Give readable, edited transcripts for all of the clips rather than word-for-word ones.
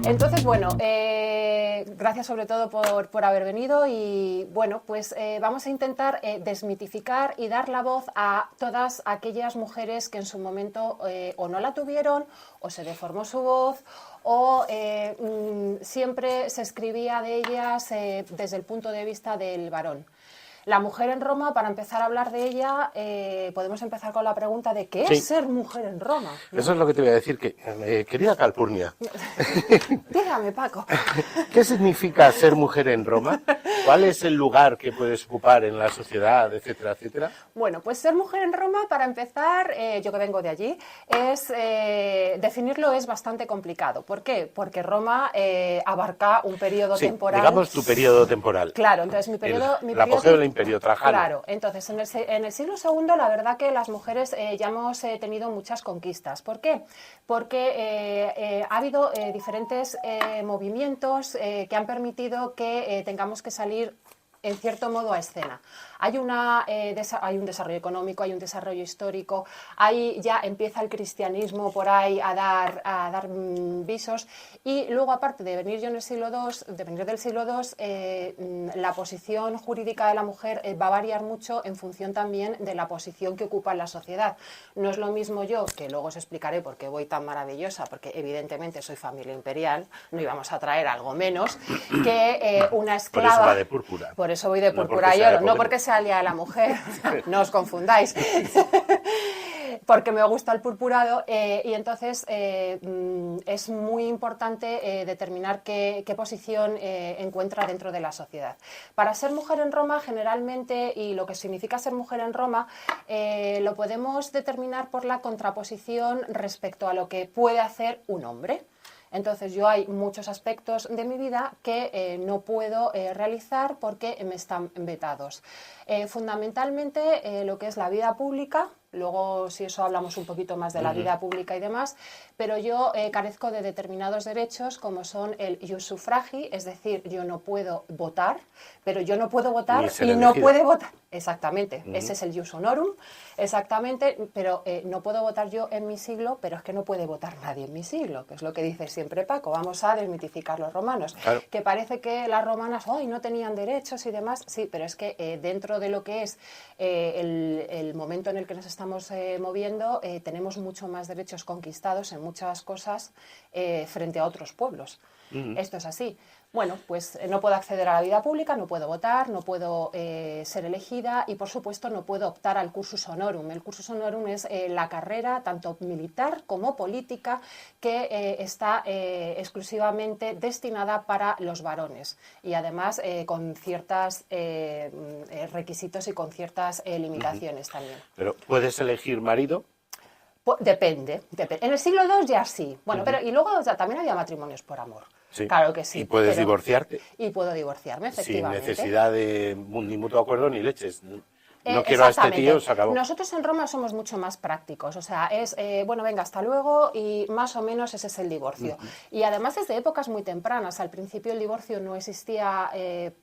Entonces, bueno, gracias sobre todo por haber venido y, bueno, pues vamos a intentar desmitificar y dar la voz a todas aquellas mujeres que en su momento o no la tuvieron o se deformó su voz o siempre se escribía de ellas desde el punto de vista del varón. La mujer en Roma, para empezar a hablar de ella, podemos empezar con la pregunta de ¿qué es ser mujer en Roma? ¿No? Eso es lo que te voy a decir, querida Calpurnia. Dígame, Paco. ¿Qué significa ser mujer en Roma? ¿Cuál es el lugar que puedes ocupar en la sociedad, etcétera, etcétera? Bueno, pues ser mujer en Roma, para empezar, yo que vengo de allí, definirlo es bastante complicado. ¿Por qué? Porque Roma abarca un periodo temporal. Digamos tu periodo temporal. Claro, entonces mi periodo... El apogeo del Imperio Trajano. Claro, entonces en el siglo II la verdad que las mujeres ya hemos tenido muchas conquistas. ¿Por qué? Porque ha habido diferentes movimientos que han permitido que tengamos que salir en cierto modo a escena. Hay un desarrollo económico, hay un desarrollo histórico, ahí ya empieza el cristianismo por ahí a dar visos y luego, aparte de venir yo en el siglo II, de venir del siglo II, la posición jurídica de la mujer va a variar mucho en función también de la posición que ocupa en la sociedad. No es lo mismo yo, que luego os explicaré por qué voy tan maravillosa, porque evidentemente soy familia imperial, no íbamos a traer algo menos, que una esclava. Por eso va de púrpura. Por eso voy de púrpura y oro, no porque sea el día de la mujer, no os confundáis, porque me gusta el purpurado y entonces es muy importante determinar qué posición encuentra dentro de la sociedad. Para ser mujer en Roma, generalmente, y lo que significa ser mujer en Roma, lo podemos determinar por la contraposición respecto a lo que puede hacer un hombre. Entonces yo hay muchos aspectos de mi vida que no puedo realizar porque me están vetados. Fundamentalmente lo que es la vida pública, luego si eso hablamos un poquito más de la vida pública y demás, pero yo carezco de determinados derechos como son el ius suffragi, es decir, yo no puedo votar, pero yo no puedo votar y no puede votar. Exactamente, ese es el ius honorum, exactamente, pero no puedo votar yo en mi siglo, pero es que no puede votar nadie en mi siglo, que es lo que dice siempre Paco. Vamos a desmitificar los romanos, claro. Que parece que las romanas no tenían derechos y demás, sí, pero es que dentro de lo que es el momento en el que nos estamos moviendo, tenemos mucho más derechos conquistados en muchas cosas frente a otros pueblos. Esto es así. Bueno, pues no puedo acceder a la vida pública, no puedo votar, no puedo ser elegida y, por supuesto, no puedo optar al cursus honorum. El cursus honorum es la carrera, tanto militar como política, que está exclusivamente destinada para los varones y, además, con ciertos requisitos y con ciertas limitaciones también. ¿Pero puedes elegir marido? Depende. En el siglo II ya sí. Bueno, pero y luego también había matrimonios por amor. Sí. Claro que sí. ¿Y puedes divorciarte? Y puedo divorciarme, efectivamente. Sin necesidad de ni mutuo acuerdo ni leches. No quiero a este tío, se acabó. Nosotros en Roma somos mucho más prácticos, o sea, es, bueno, venga, hasta luego y más o menos ese es el divorcio. Y además desde épocas muy tempranas, al principio el divorcio no existía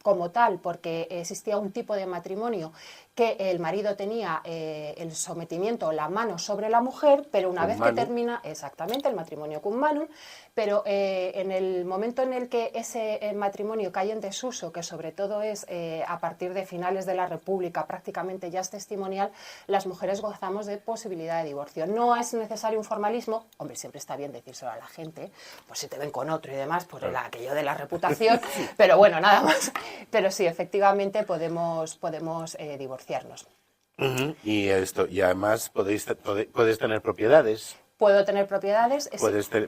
como tal, porque existía un tipo de matrimonio que el marido tenía el sometimiento, la mano sobre la mujer, pero una vez que termina, exactamente, el matrimonio cum manum, pero en el momento en el que ese matrimonio cae en desuso, que sobre todo es a partir de finales de la República, prácticamente ya es testimonial, las mujeres gozamos de posibilidad de divorcio. No es necesario un formalismo, hombre, siempre está bien decírselo a la gente, pues si te ven con otro y demás, por aquello de la reputación, pero bueno, nada más. Pero sí, efectivamente podemos divorciarnos. Y además puedes tener propiedades. Puedo tener propiedades.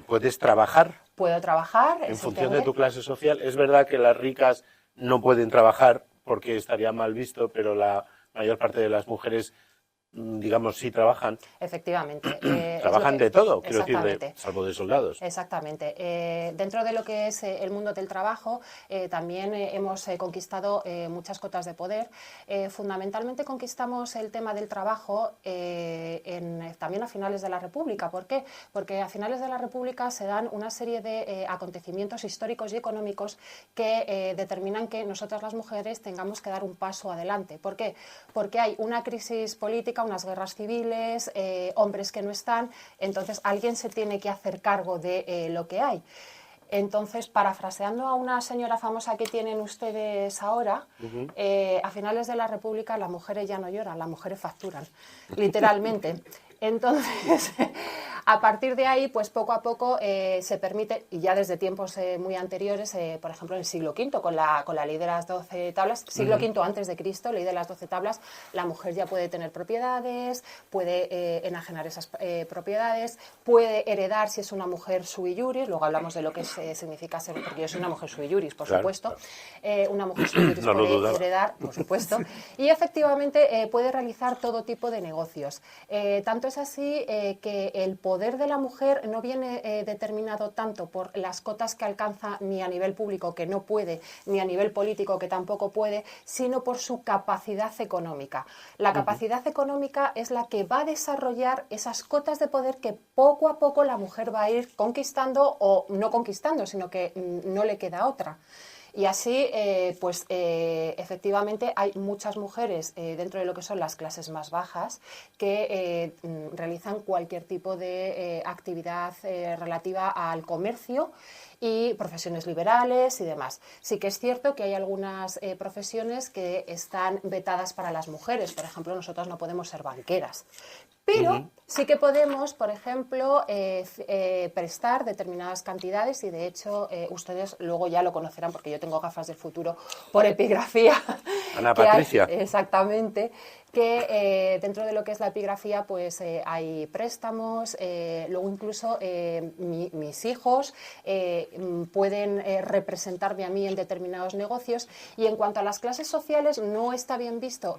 Puedes trabajar. Puedo trabajar. En función de tu clase social. Es verdad que las ricas no pueden trabajar porque estaría mal visto, pero la mayor parte de las mujeres, digamos, sí trabajan. Efectivamente. Trabajan de todo, quiero decir, salvo de soldados. Exactamente. Dentro de lo que es el mundo del trabajo, también hemos conquistado muchas cotas de poder. Fundamentalmente conquistamos el tema del trabajo también a finales de la República. ¿Por qué? Porque a finales de la República se dan una serie de acontecimientos históricos y económicos que determinan que nosotras las mujeres tengamos que dar un paso adelante. ¿Por qué? Porque hay una crisis política, unas guerras civiles, hombres que no están, entonces alguien se tiene que hacer cargo de lo que hay. Entonces, parafraseando a una señora famosa que tienen ustedes ahora, a finales de la República las mujeres ya no lloran, las mujeres facturan, literalmente. Entonces, a partir de ahí, pues poco a poco se permite, y ya desde tiempos muy anteriores, por ejemplo en el siglo V, con la ley de las 12 tablas, siglo V antes de Cristo, ley de las 12 tablas, la mujer ya puede tener propiedades, puede enajenar esas propiedades, puede heredar si es una mujer sui juris, luego hablamos de lo que significa ser, porque yo soy una mujer sui juris, por supuesto, una mujer sui juris puede heredar, por supuesto, y efectivamente puede realizar todo tipo de negocios. Tanto es así que el poder de la mujer no viene determinado tanto por las cotas que alcanza ni a nivel público, que no puede, ni a nivel político, que tampoco puede, sino por su capacidad económica. La capacidad económica es la que va a desarrollar esas cotas de poder que poco a poco la mujer va a ir conquistando o no conquistando, sino que no le queda otra. Y así, efectivamente, hay muchas mujeres dentro de lo que son las clases más bajas que realizan cualquier tipo de actividad relativa al comercio y profesiones liberales y demás. Sí que es cierto que hay algunas profesiones que están vetadas para las mujeres. Por ejemplo, nosotras no podemos ser banqueras. Pero sí que podemos, por ejemplo, prestar determinadas cantidades y, de hecho, ustedes luego ya lo conocerán porque yo tengo gafas del futuro por epigrafía. Ana Patricia. Exactamente. Que dentro de lo que es la epigrafía pues hay préstamos, luego incluso mis hijos pueden representarme a mí en determinados negocios, y en cuanto a las clases sociales no está bien visto,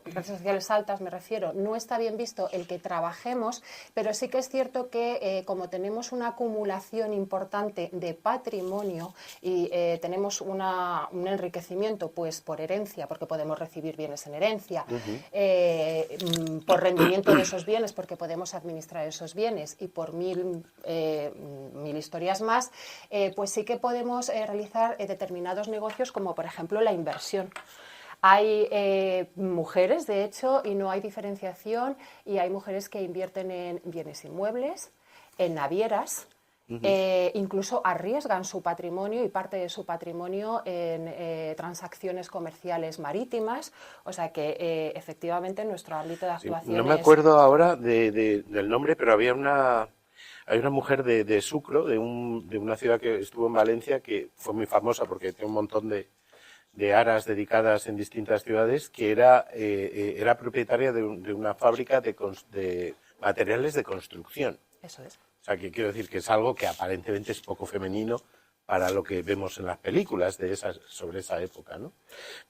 clases sociales altas me refiero, no está bien visto el que trabajemos, pero sí que es cierto que como tenemos una acumulación importante de patrimonio y tenemos un enriquecimiento pues por herencia, porque podemos recibir bienes en herencia, por rendimiento de esos bienes, porque podemos administrar esos bienes, y por mil historias más, pues sí que podemos realizar determinados negocios, como por ejemplo la inversión. Hay mujeres, de hecho, y no hay diferenciación, y hay mujeres que invierten en bienes inmuebles, en navieras. Incluso arriesgan su patrimonio y parte de su patrimonio en transacciones comerciales marítimas, o sea que efectivamente nuestro ámbito de actuación no me acuerdo ahora del nombre, pero hay una mujer de Sucro, de una ciudad que estuvo en Valencia, que fue muy famosa porque tiene un montón de aras dedicadas en distintas ciudades, que era propietaria de una fábrica de materiales de construcción. Eso es. O sea, que quiero decir que es algo que aparentemente es poco femenino para lo que vemos en las películas sobre esa época, ¿no?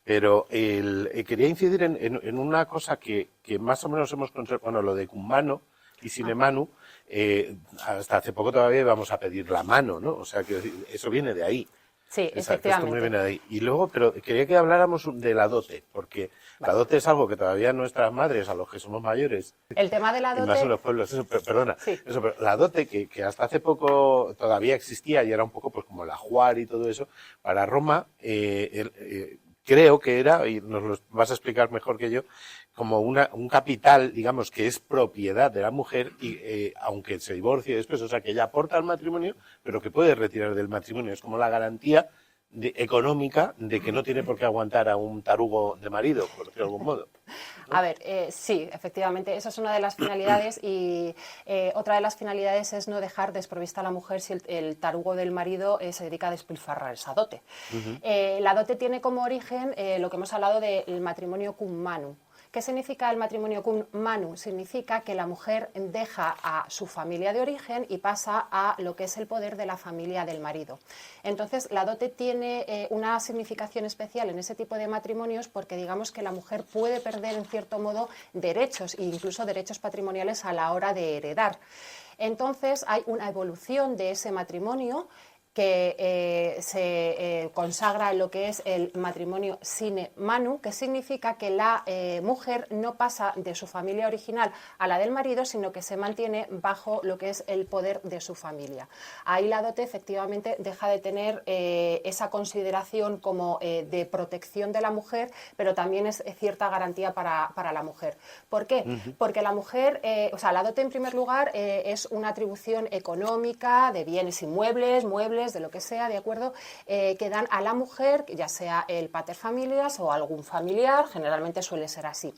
Pero quería incidir en una cosa que más o menos hemos conservado, bueno, lo de Cummano y Sinemanu, hasta hace poco todavía íbamos a pedir la mano, ¿no? O sea, que eso viene de ahí. Sí, efectivamente. Esto viene de ahí. Y luego, pero quería que habláramos de la dote, porque la dote es algo que todavía nuestras madres, a los que somos mayores, el tema de la dote, y más en los pueblos, perdona, sí. Pero la dote que hasta hace poco todavía existía y era un poco pues como la ajuar y todo eso, para Roma, creo que era, y nos lo vas a explicar mejor que yo, como un capital, digamos, que es propiedad de la mujer, y aunque se divorcie después, o sea, que ella aporta al matrimonio, pero que puede retirar del matrimonio. Es como la garantía económica de que no tiene por qué aguantar a un tarugo de marido, por decirlo de algún modo, ¿no? A ver, sí, efectivamente, esa es una de las finalidades, y otra de las finalidades es no dejar desprovista a la mujer si el tarugo del marido se dedica a despilfarrar esa dote. La dote tiene como origen lo que hemos hablado del matrimonio cum manu. ¿Qué significa el matrimonio cum manu? Significa que la mujer deja a su familia de origen y pasa a lo que es el poder de la familia del marido. Entonces, la dote tiene una significación especial en ese tipo de matrimonios, porque digamos que la mujer puede perder en cierto modo derechos, e incluso derechos patrimoniales a la hora de heredar. Entonces, hay una evolución de ese matrimonio que se consagra en lo que es el matrimonio sine manu, que significa que la mujer no pasa de su familia original a la del marido, sino que se mantiene bajo lo que es el poder de su familia. Ahí la dote efectivamente deja de tener esa consideración como de protección de la mujer, pero también es cierta garantía para la mujer. ¿Por qué? Porque la mujer, la dote en primer lugar es una atribución económica de bienes inmuebles, muebles, dotes, de lo que sea, ¿de acuerdo? Que dan a la mujer, ya sea el paterfamilias o algún familiar, generalmente suele ser así.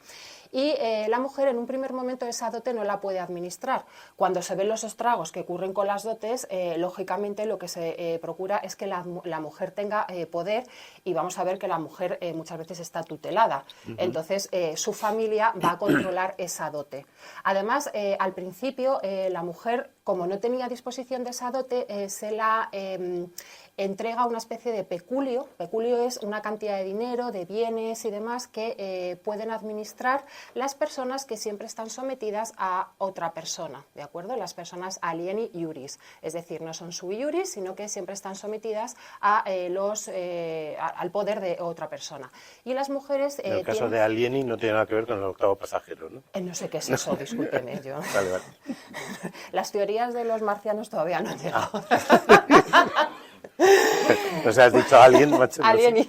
Y la mujer en un primer momento esa dote no la puede administrar. Cuando se ven los estragos que ocurren con las dotes, lógicamente lo que se procura es que la mujer tenga poder, y vamos a ver que la mujer muchas veces está tutelada. Entonces su familia va a controlar esa dote. Además, al principio la mujer, como no tenía disposición de esa dote, se la entrega una especie de peculio. Peculio es una cantidad de dinero, de bienes y demás que pueden administrar las personas que siempre están sometidas a otra persona, ¿de acuerdo? Las personas alieni iuris, es decir, no son sui iuris, sino que siempre están sometidas a al poder de otra persona. Y las mujeres... en el caso de alieni no tiene nada que ver con el octavo pasajero, ¿no? No sé qué es eso, discúlpeme yo. Vale, vale. Las teorías de los marcianos todavía no han llegado. O sea, has dicho alien, macho. Alieni.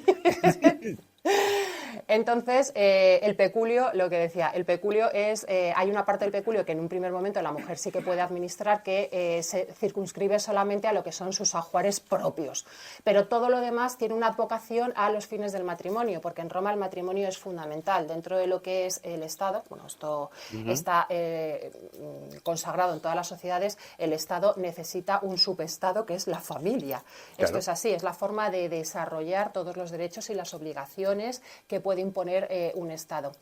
Entonces, el peculio, lo que decía, el peculio es, hay una parte del peculio que en un primer momento la mujer sí que puede administrar, que se circunscribe solamente a lo que son sus ajuares propios. Pero todo lo demás tiene una advocación a los fines del matrimonio, porque en Roma el matrimonio es fundamental. Dentro de lo que es el Estado, bueno, esto está consagrado en todas las sociedades, el Estado necesita un subestado que es la familia. Claro. Esto es así, es la forma de desarrollar todos los derechos y las obligaciones que puede imponer un Estado.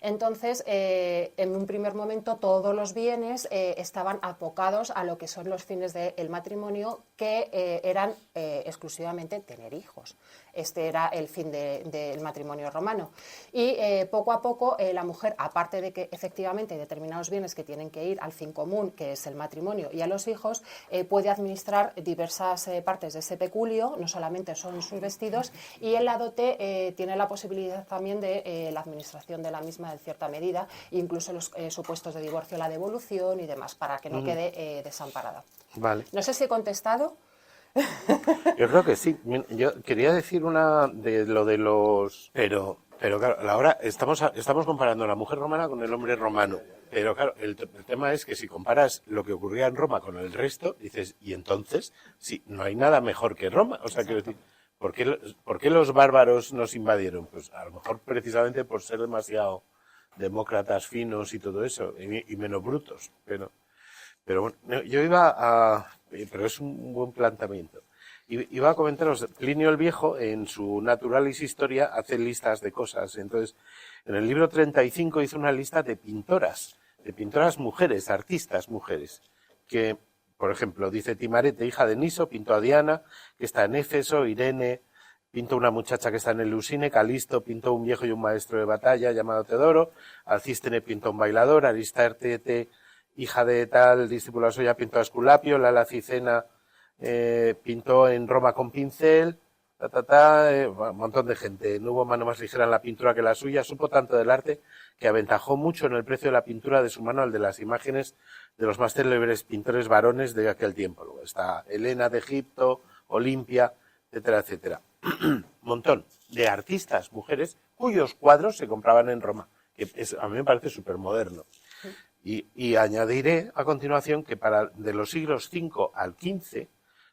Entonces, en un primer momento, todos los bienes estaban abocados a lo que son los fines del matrimonio, que eran exclusivamente tener hijos. Este era el fin del matrimonio romano. Y poco a poco la mujer, aparte de que efectivamente hay determinados bienes que tienen que ir al fin común, que es el matrimonio, y a los hijos, puede administrar diversas partes de ese peculio, no solamente son sus vestidos, y en la dote tiene la posibilidad también de la administración de la misma en cierta medida, incluso los supuestos de divorcio, la devolución y demás, para que no quede desamparada. Vale. No sé si he contestado. Yo creo que sí. Yo quería decir una de lo de los... Pero claro, ahora estamos comparando a la mujer romana con el hombre romano. Pero claro, el tema es que si comparas lo que ocurría en Roma con el resto, dices, y entonces, sí, no hay nada mejor que Roma. O sea, quiero decir, ¿por qué los bárbaros nos invadieron? Pues a lo mejor precisamente por ser demasiado demócratas finos y todo eso, y menos brutos. Pero bueno, yo pero es un buen planteamiento. Iba a comentaros, Plinio el Viejo, en su Naturalis Historia, hace listas de cosas. Entonces, en el libro 35 hizo una lista de pintoras mujeres, artistas mujeres, que, por ejemplo, dice Timarete, hija de Niso, pintó a Diana, que está en Éfeso, Irene, pintó una muchacha que está en Eleusine, Calisto pintó un viejo y un maestro de batalla llamado Teodoro, Alcístene pintó un bailador, Aristartete, hija de tal discípulo suya, pintó a Esculapio, Lala Cicena pintó en Roma con pincel, un montón de gente. No hubo mano más ligera en la pintura que la suya, supo tanto del arte que aventajó mucho en el precio de la pintura de su mano al de las imágenes de los más célebres pintores varones de aquel tiempo. Luego está Helena de Egipto, Olimpia, etcétera, etcétera. Un montón de artistas, mujeres, cuyos cuadros se compraban en Roma, que a mí me parece súper moderno. Y añadiré a continuación que de los siglos V al XV,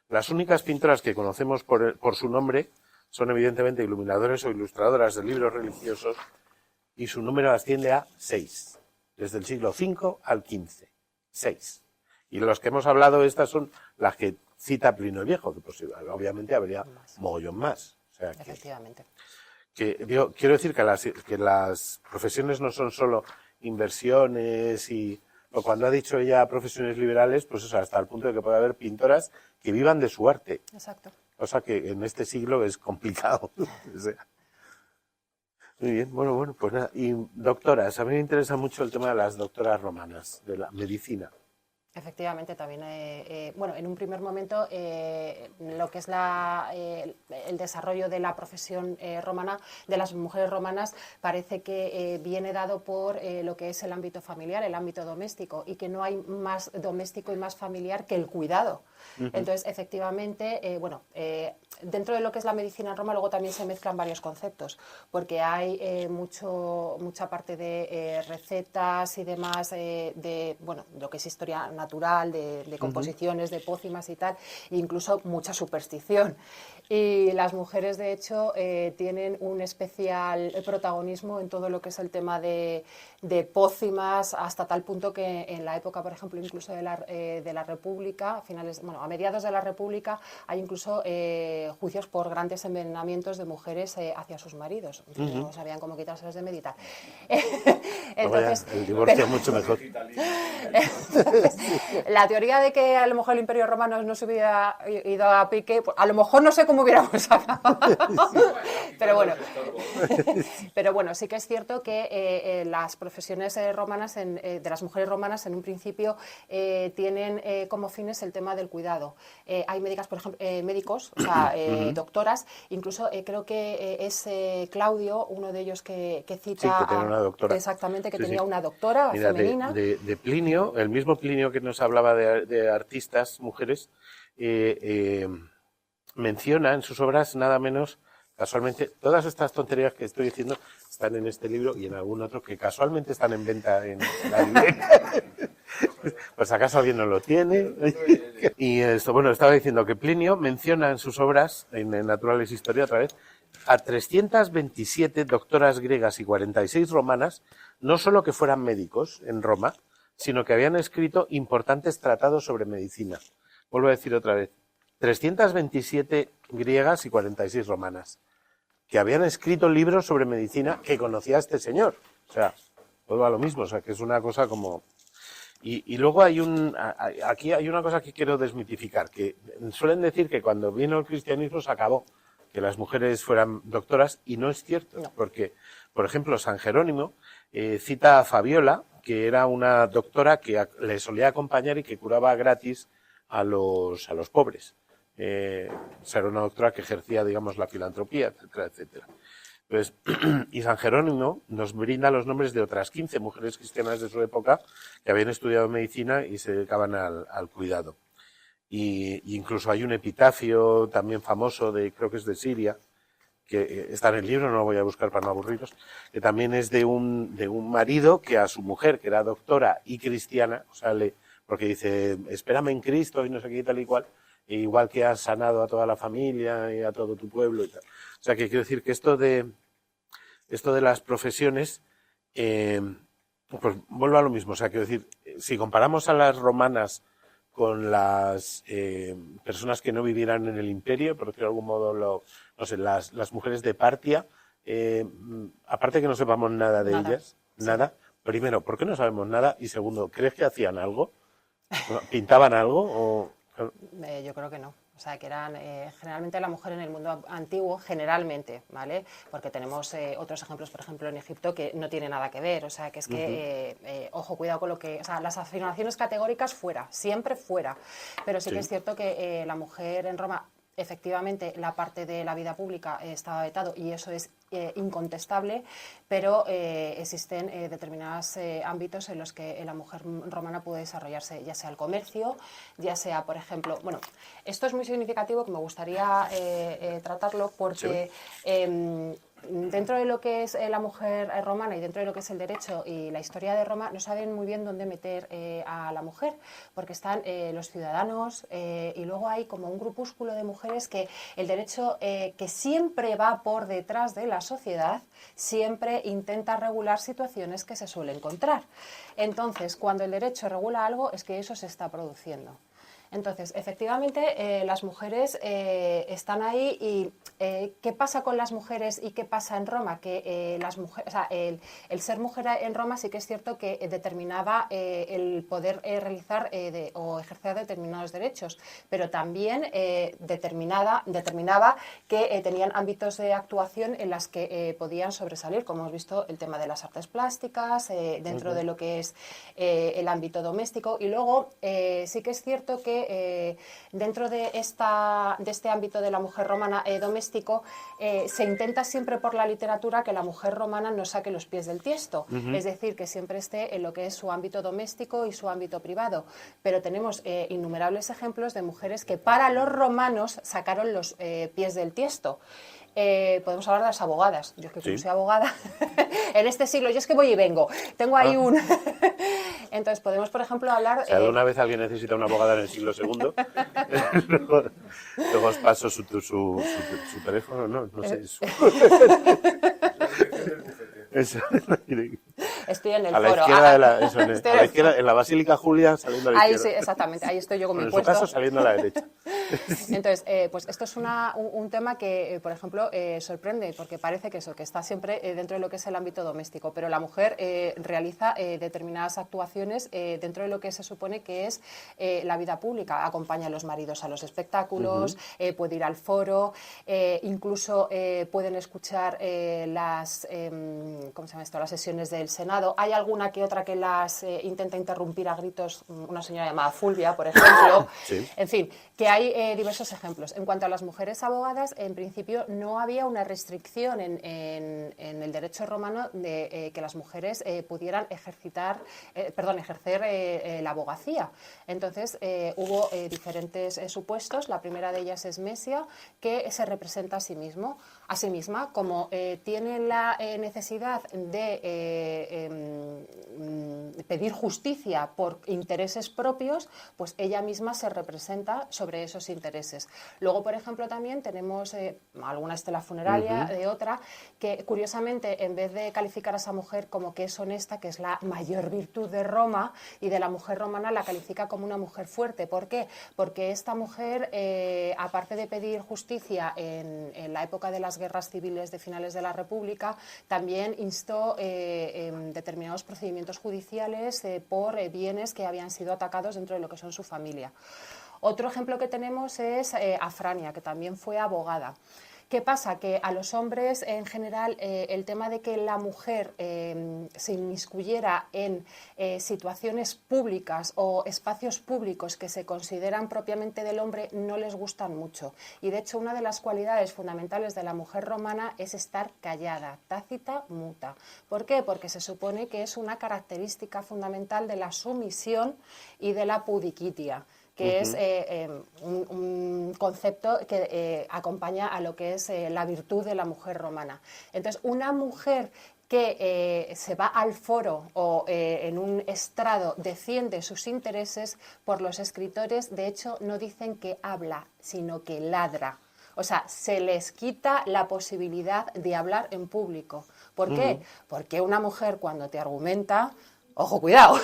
las únicas pintoras que conocemos por su nombre son evidentemente iluminadores o ilustradoras de libros religiosos, y su número asciende a 6, desde el siglo V al XV. 6. Y los que hemos hablado, estas son las que cita Plinio el Viejo, que pues, obviamente habría mogollón más. O sea, Efectivamente. Quiero decir que las profesiones no son solo inversiones o cuando ha dicho ella profesiones liberales, pues eso, hasta el punto de que puede haber pintoras que vivan de su arte. Exacto. Cosa que en este siglo es complicado. O sea. Muy bien, bueno, pues nada. Y doctoras, a mí me interesa mucho el tema de las doctoras romanas, de la medicina. Efectivamente, también, bueno, en un primer momento lo que es el desarrollo de la profesión romana, de las mujeres romanas, parece que viene dado por lo que es el ámbito familiar, el ámbito doméstico, y que no hay más doméstico y más familiar que el cuidado. Entonces, efectivamente, dentro de lo que es la medicina en Roma luego también se mezclan varios conceptos, porque hay mucha parte de recetas y demás, lo que es historia natural, de composiciones, de pócimas y tal, e incluso mucha superstición. Y las mujeres, de hecho, tienen un especial protagonismo en todo lo que es el tema de pócimas, hasta tal punto que en la época, por ejemplo, incluso de la República, a mediados de la República, hay incluso juicios por grandes envenenamientos de mujeres hacia sus maridos. No sabían cómo quitárselos de meditar. Entonces, el divorcio mucho mejor. Entonces, la teoría de que a lo mejor el Imperio Romano no se hubiera ido a pique, pues, a lo mejor no sé cómo hubiéramos acabado. Pero bueno, sí que es cierto que las profesiones romanas, de las mujeres romanas, en un principio tienen como fines el tema del cuidado. Hay médicas, por ejemplo, médicos, o sea, doctoras, incluso creo que es Claudio, uno de ellos que cita... Sí, que tenía una doctora. Exactamente, que tenía una doctora femenina. De Plinio, el mismo Plinio que nos hablaba de artistas, mujeres, menciona en sus obras nada menos, casualmente, todas estas tonterías que estoy diciendo están en este libro y en algún otro que casualmente están en venta en la librería. Pues acaso alguien no lo tiene. Y esto, bueno, estaba diciendo que Plinio menciona en sus obras, en Naturales Historia otra vez, a 327 doctoras griegas y 46 romanas, no solo que fueran médicos en Roma, sino que habían escrito importantes tratados sobre medicina. Vuelvo a decir otra vez, 327 griegas y 46 romanas, que habían escrito libros sobre medicina que conocía este señor. O sea, vuelvo a lo mismo, o sea, que es una cosa como... Y luego aquí hay una cosa que quiero desmitificar, que suelen decir que cuando vino el cristianismo se acabó que las mujeres fueran doctoras, y no es cierto, porque, por ejemplo, San Jerónimo cita a Fabiola, que era una doctora que le solía acompañar y que curaba gratis a los pobres. Era una doctora que ejercía, digamos, la filantropía, etcétera, etcétera. Entonces, y San Jerónimo nos brinda los nombres de otras 15 mujeres cristianas de su época que habían estudiado medicina y se dedicaban al cuidado. Y incluso hay un epitafio también famoso, creo que es de Siria, que está en el libro, no lo voy a buscar para no aburriros, que también es de un marido que a su mujer, que era doctora y cristiana, o sea, porque dice, espérame en Cristo y no sé qué y tal y cual, e igual que has sanado a toda la familia y a todo tu pueblo y tal. O sea, que quiero decir que esto de las profesiones, pues vuelvo a lo mismo. O sea, quiero decir, si comparamos a las romanas con las personas que no vivieran en el imperio, por decirlo de algún modo, no sé, las mujeres de Partia, aparte que no sepamos nada de ellas, nada. Primero, ¿por qué no sabemos nada? Y segundo, ¿crees que hacían algo? ¿Pintaban algo? Yo creo que no. O sea, que eran generalmente la mujer en el mundo antiguo, generalmente, ¿vale? Porque tenemos otros ejemplos, por ejemplo, en Egipto, que no tiene nada que ver. O sea, que es que, ojo, cuidado con lo que... O sea, las afirmaciones categóricas fuera, siempre fuera. Pero sí que es cierto que la mujer en Roma, efectivamente, la parte de la vida pública estaba vetado y eso es incontestable, pero existen determinados ámbitos en los que la mujer romana puede desarrollarse, ya sea el comercio, ya sea, por ejemplo... Bueno, esto es muy significativo, que me gustaría tratarlo porque... dentro de lo que es la mujer romana y dentro de lo que es el derecho y la historia de Roma, no saben muy bien dónde meter a la mujer, porque están los ciudadanos y luego hay como un grupúsculo de mujeres que el derecho que siempre va por detrás de la sociedad, siempre intenta regular situaciones que se suele encontrar. Entonces, cuando el derecho regula algo, es que eso se está produciendo. Entonces, efectivamente, las mujeres están ahí y ¿qué pasa con las mujeres y qué pasa en Roma? Que las mujeres, o sea, el ser mujer en Roma sí que es cierto que determinaba el poder realizar o ejercer determinados derechos, pero también determinaba que tenían ámbitos de actuación en las que podían sobresalir, como hemos visto el tema de las artes plásticas, dentro de lo que es el ámbito doméstico, y luego sí que es cierto que dentro de este ámbito de la mujer romana doméstico se intenta siempre por la literatura que la mujer romana no saque los pies del tiesto, es decir, que siempre esté en lo que es su ámbito doméstico y su ámbito privado, pero tenemos innumerables ejemplos de mujeres que para los romanos sacaron los pies del tiesto. Podemos hablar de las abogadas. Yo es que como Sí. soy abogada, en este siglo, yo es que voy y vengo. Tengo ahí un... Entonces podemos, por ejemplo, hablar... O sea, de una vez alguien necesita una abogada en el siglo II, luego os paso su teléfono, no sé. Eso. Estoy en el A la foro. izquierda, a Estoy la izquierda, en la Basílica Julia, saliendo a la Ahí izquierda. sí, exactamente, ahí estoy yo con Bueno, mi en su puesto. caso, saliendo a la derecha. Entonces, pues esto es un tema que, por ejemplo, sorprende, porque parece que está siempre dentro de lo que es el ámbito doméstico, pero la mujer realiza determinadas actuaciones dentro de lo que se supone que es la vida pública. Acompaña a los maridos a los espectáculos, puede ir al foro, incluso pueden escuchar ¿cómo se llama esto? Las sesiones del Senado. Hay alguna que otra que las intenta interrumpir a gritos, una señora llamada Fulvia, por ejemplo. Sí. En fin, que hay diversos ejemplos. En cuanto a las mujeres abogadas, en principio no había una restricción en el derecho romano de que las mujeres pudieran ejercer la abogacía. Entonces, hubo diferentes supuestos. La primera de ellas es Mesia, que se representa a sí misma, como tiene la necesidad de pedir justicia por intereses propios, pues ella misma se representa sobre esos intereses. Luego, por ejemplo, también tenemos alguna estela funeraria de otra que, curiosamente, en vez de calificar a esa mujer como que es honesta, que es la mayor virtud de Roma, y de la mujer romana la califica como una mujer fuerte. ¿Por qué? Porque esta mujer, aparte de pedir justicia en la época de las guerras civiles de finales de la República, también instó determinados procedimientos judiciales por bienes que habían sido atacados dentro de lo que son su familia. Otro ejemplo que tenemos es Afrania, que también fue abogada. ¿Qué pasa? Que a los hombres, en general, el tema de que la mujer se inmiscuyera en situaciones públicas o espacios públicos que se consideran propiamente del hombre no les gustan mucho. Y, de hecho, una de las cualidades fundamentales de la mujer romana es estar callada, tácita, muta. ¿Por qué? Porque se supone que es una característica fundamental de la sumisión y de la pudiquitia, que es un concepto que acompaña a lo que es la virtud de la mujer romana. Entonces, una mujer que se va al foro o en un estrado defiende sus intereses, por los escritores, de hecho, no dicen que habla, sino que ladra. O sea, se les quita la posibilidad de hablar en público. ¿Por qué? Porque una mujer, cuando te argumenta... Ojo, cuidado.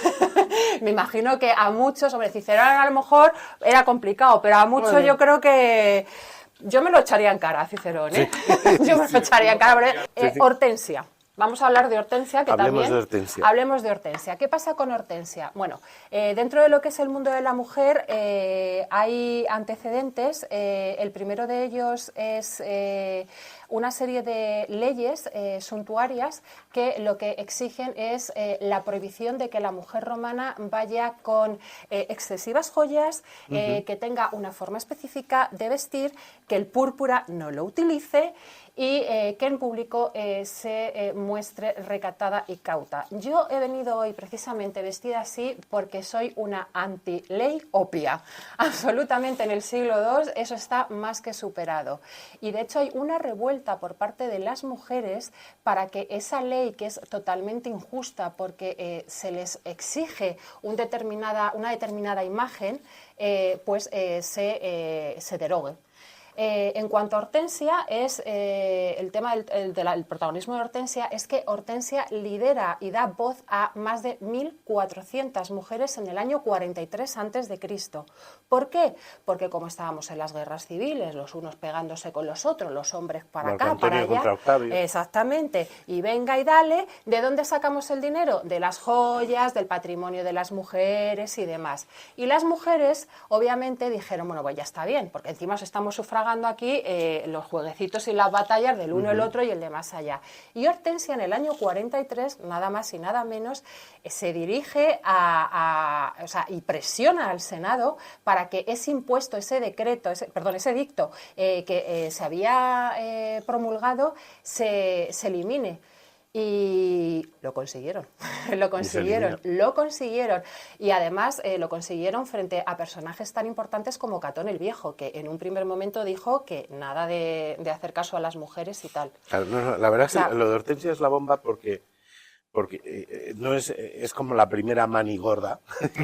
Me imagino que a muchos, hombre, Cicerón a lo mejor era complicado, pero a muchos yo creo que yo me lo echaría en cara, Cicerón, ¿eh? Sí. Yo me lo echaría en cara. Hortensia. Vamos a hablar de Hortensia, que Hablemos también... de Hortensia. Hablemos de Hortensia. ¿Qué pasa con Hortensia? Bueno, dentro de lo que es el mundo de la mujer hay antecedentes. El primero de ellos es una serie de leyes suntuarias que lo que exigen es la prohibición de que la mujer romana vaya con excesivas joyas, que tenga una forma específica de vestir, que el púrpura no lo utilice y que en público se muestre recatada y cauta. Yo he venido hoy precisamente vestida así porque soy una anti-ley opia. Absolutamente, en el siglo II eso está más que superado. Y de hecho hay una revuelta por parte de las mujeres para que esa ley, que es totalmente injusta porque se les exige una determinada imagen, se derogue. En cuanto a Hortensia, el tema del protagonismo de Hortensia es que Hortensia lidera y da voz a más de 1.400 mujeres en el año 43 a.C. ¿Por qué? Porque como estábamos en las guerras civiles, los unos pegándose con los otros, los hombres para acá, para allá. Contra Octavio. Exactamente. Y venga y dale. ¿De dónde sacamos el dinero? De las joyas, del patrimonio de las mujeres y demás. Y las mujeres, obviamente, dijeron, bueno, pues ya está bien, porque encima os estamos sufragando aquí los jueguecitos y las batallas del uno, el otro y el de más allá. Y Hortensia en el año 43, nada más y nada menos, se dirige y presiona al Senado para que ese impuesto, ese dicto que se había promulgado se elimine. Y lo consiguieron, lo consiguieron. Y además lo consiguieron frente a personajes tan importantes como Catón el Viejo, que en un primer momento dijo que nada de hacer caso a las mujeres y tal. Claro, no, la verdad es que lo de Hortensia es la bomba porque no es como la primera manigorda,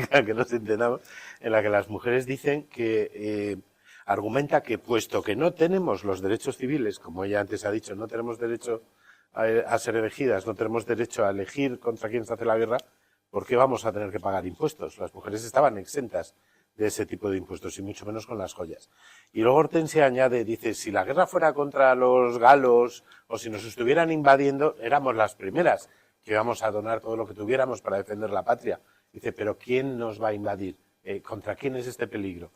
que nos entendamos, en la que las mujeres dicen que argumenta que puesto que no tenemos los derechos civiles, como ella antes ha dicho, no tenemos derecho a ser elegidas, no tenemos derecho a elegir contra quién se hace la guerra, ¿por qué vamos a tener que pagar impuestos? Las mujeres estaban exentas de ese tipo de impuestos y mucho menos con las joyas. Y luego Hortensia añade, dice, si la guerra fuera contra los galos o si nos estuvieran invadiendo, éramos las primeras que íbamos a donar todo lo que tuviéramos para defender la patria. Dice, pero ¿quién nos va a invadir? ¿Contra quién es este peligro?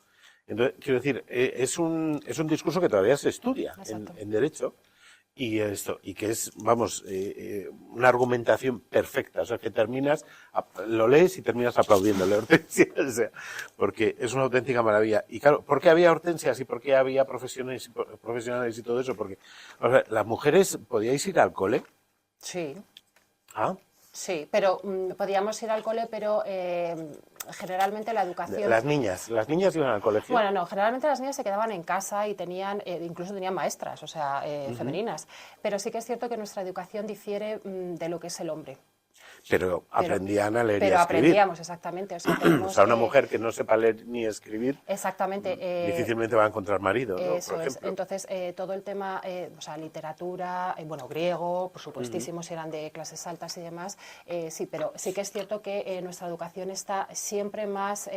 Entonces, quiero decir, es un discurso que todavía se estudia en derecho. Y que es, vamos, una argumentación perfecta, o sea, que lo lees y terminas aplaudiéndole, Hortensia, o sea, porque es una auténtica maravilla. Y claro, ¿por qué había hortensias y por qué había profesionales y todo eso? Porque, o sea, las mujeres, ¿podíais ir al cole? Sí. ¿Ah? Sí, pero podíamos ir al cole, pero generalmente la educación... Las niñas iban al colegio. Bueno, no, generalmente las niñas se quedaban en casa y incluso tenían maestras, o sea, femeninas. Pero sí que es cierto que nuestra educación difiere de lo que es el hombre. Pero aprendían a leer y a escribir. Pero aprendíamos, exactamente. O sea, una mujer que no sepa leer ni escribir, exactamente, difícilmente va a encontrar marido, ¿no? Eso es. Entonces, todo el tema, o sea, literatura, griego, por supuestísimo, si eran de clases altas y demás, sí, pero sí que es cierto que nuestra educación está siempre más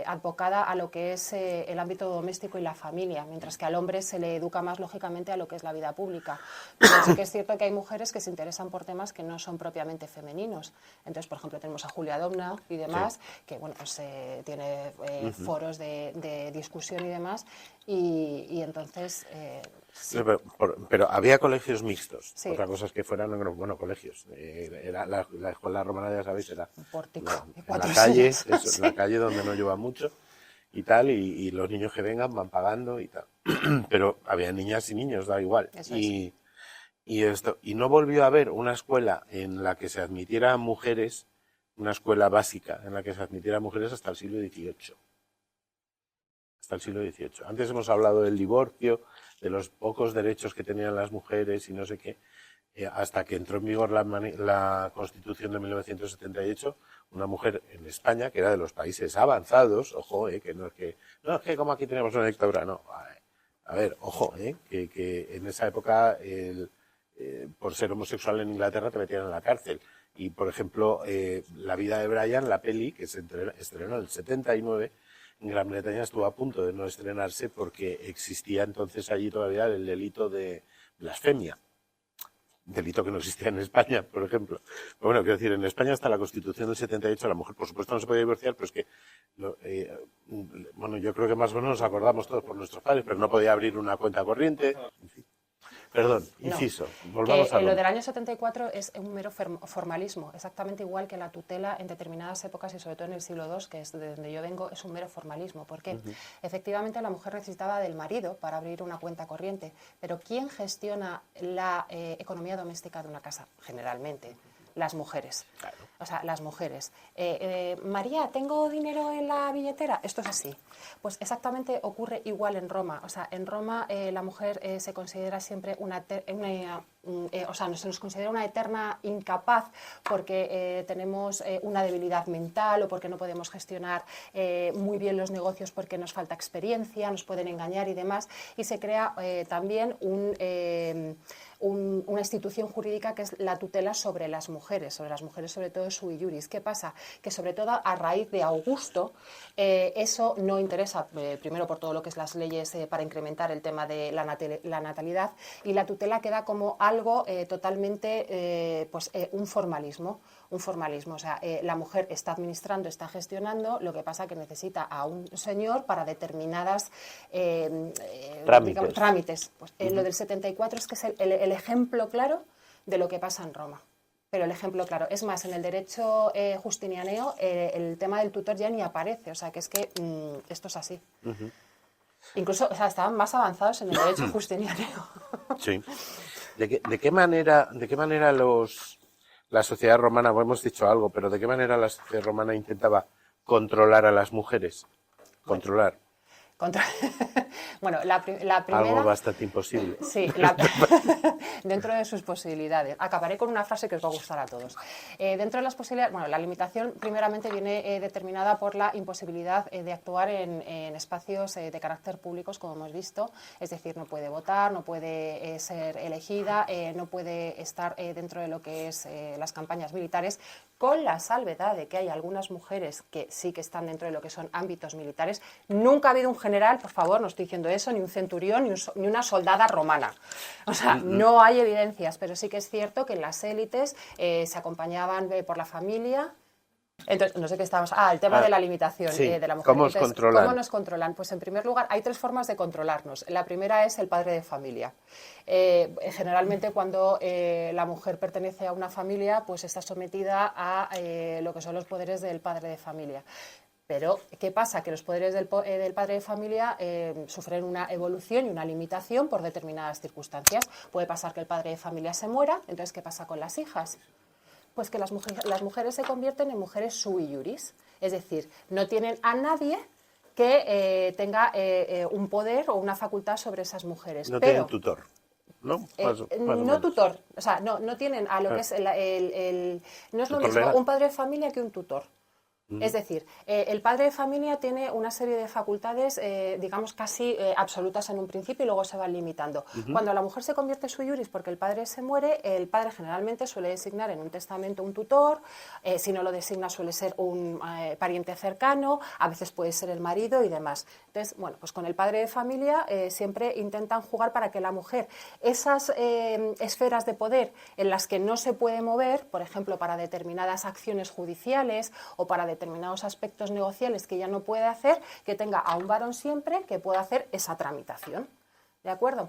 advocada a lo que es el ámbito doméstico y la familia, mientras que al hombre se le educa más, lógicamente, a lo que es la vida pública. Pero sí que es cierto que hay mujeres que se interesan por temas que no son propiamente femeninos. Entonces, por ejemplo, tenemos a Julia Domna y demás, que bueno, pues tiene foros de discusión y demás, y entonces... sí. Pero había colegios mixtos. Sí. Otra cosa es que fueran, bueno, colegios. Era la escuela romana, ya sabéis, era un pórtico en la calle donde no llueva mucho y tal, y los niños que vengan van pagando y tal. Pero había niñas y niños, da igual. Y no volvió a haber una escuela en la que se admitieran mujeres, una escuela básica en la que se admitieran mujeres hasta el siglo XVIII. Hasta el siglo XVIII. Antes hemos hablado del divorcio, de los pocos derechos que tenían las mujeres y no sé qué, hasta que entró en vigor la Constitución de 1978, una mujer en España, que era de los países avanzados, ojo, que no es que como aquí tenemos una dictadura, no. A ver, ojo, que en esa época por ser homosexual en Inglaterra te metían en la cárcel. Y, por ejemplo, La vida de Brian, la peli, que se estrenó en el 79, en Gran Bretaña estuvo a punto de no estrenarse porque existía entonces allí todavía el delito de blasfemia. Delito que no existía en España, por ejemplo. Pero bueno, quiero decir, en España hasta la Constitución del 78, la mujer, por supuesto, no se podía divorciar, pero es que, bueno, yo creo que más o menos nos acordamos todos por nuestros padres, pero no podía abrir una cuenta corriente, en fin. Perdón, inciso, volvamos a lo del año 74 es un mero formalismo, exactamente igual que la tutela en determinadas épocas y sobre todo en el siglo II, que es de donde yo vengo, es un mero formalismo, porque efectivamente la mujer necesitaba del marido para abrir una cuenta corriente, pero ¿quién gestiona la economía doméstica de una casa? Generalmente las mujeres. Claro. O sea, las mujeres. María, ¿tengo dinero en la billetera? Esto es así. Pues exactamente ocurre igual en Roma. O sea, en Roma la mujer se considera siempre se nos considera una eterna incapaz porque tenemos una debilidad mental o porque no podemos gestionar muy bien los negocios porque nos falta experiencia, nos pueden engañar y demás. Y se crea también una institución jurídica que es la tutela sobre las mujeres sobre todo sui iuris. ¿Qué pasa? Que sobre todo a raíz de Augusto eso no interesa, primero por todo lo que es las leyes para incrementar el tema de la natalidad, y la tutela queda como algo totalmente un formalismo. O sea, la mujer está administrando, está gestionando, lo que pasa que necesita a un señor para determinadas trámites. Pues, lo del 74 es que es el ejemplo claro de lo que pasa en Roma. Pero el ejemplo claro, es más, en el derecho justinianeo el tema del tutor ya ni aparece, o sea, que es que esto es así. Incluso, o sea, estaban más avanzados en el derecho justinianeo. Sí. de qué manera la sociedad romana, bueno, hemos dicho algo, pero de qué manera la sociedad romana intentaba controlar a las mujeres? Controlar. Bueno, la primera... Algo bastante imposible. Sí, dentro de sus posibilidades. Acabaré con una frase que os va a gustar a todos. Dentro de las posibilidades, bueno, la limitación primeramente viene determinada por la imposibilidad de actuar en espacios de carácter públicos, como hemos visto. Es decir, no puede votar, no puede ser elegida, no puede estar dentro de lo que es las campañas militares, con la salvedad de que hay algunas mujeres que sí que están dentro de lo que son ámbitos militares. Nunca ha habido un general, por favor, no estoy diciendo eso, ni un centurión, ni una soldada romana. O sea, no hay evidencias, pero sí que es cierto que en las élites se acompañaban por la familia. Entonces, no sé qué estábamos... el tema de la limitación sí. De la mujer. ¿Cómo nos controlan? Pues en primer lugar, hay 3 formas de controlarnos. La primera es el padre de familia. Generalmente cuando la mujer pertenece a una familia, pues está sometida a lo que son los poderes del padre de familia. Pero, ¿qué pasa? Que los poderes del padre de familia sufren una evolución y una limitación por determinadas circunstancias. Puede pasar que el padre de familia se muera, entonces, ¿qué pasa con las hijas? Pues que las mujeres se convierten en mujeres sui iuris, es decir, no tienen a nadie que tenga un poder o una facultad sobre esas mujeres. No tienen tutor, ¿no? No tutor, o sea, no tienen a lo que es no es lo mismo un padre de familia que un tutor. Es decir, el padre de familia tiene una serie de facultades, digamos, casi absolutas en un principio y luego se van limitando. Cuando la mujer se convierte sui iuris porque el padre se muere, el padre generalmente suele designar en un testamento un tutor, si no lo designa suele ser un pariente cercano, a veces puede ser el marido y demás. Entonces, bueno, pues con el padre de familia siempre intentan jugar para que la mujer, esas esferas de poder en las que no se puede mover, por ejemplo, para determinadas acciones judiciales o para determinados aspectos negociales que ella no puede hacer, que tenga a un varón siempre que pueda hacer esa tramitación. ¿De acuerdo?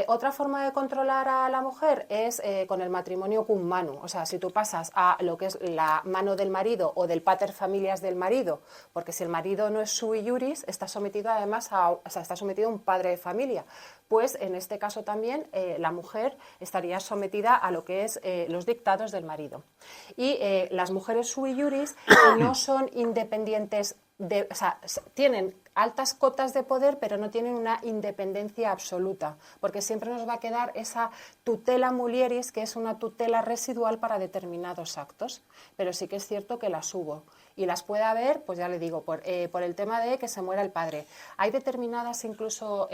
Otra forma de controlar a la mujer es con el matrimonio cum manu. O sea, si tú pasas a lo que es la mano del marido o del pater familias del marido, porque si el marido no es sui iuris, está sometido además está sometido a un padre de familia. Pues en este caso también la mujer estaría sometida a lo que es los dictados del marido. Y las mujeres sui iuris no son independientes, o sea, tienen altas cotas de poder, pero no tienen una independencia absoluta, porque siempre nos va a quedar esa tutela mulieris, que es una tutela residual para determinados actos, pero sí que es cierto que las hubo. Y las puede haber, pues ya le digo, por el tema de que se muera el padre. Hay determinadas incluso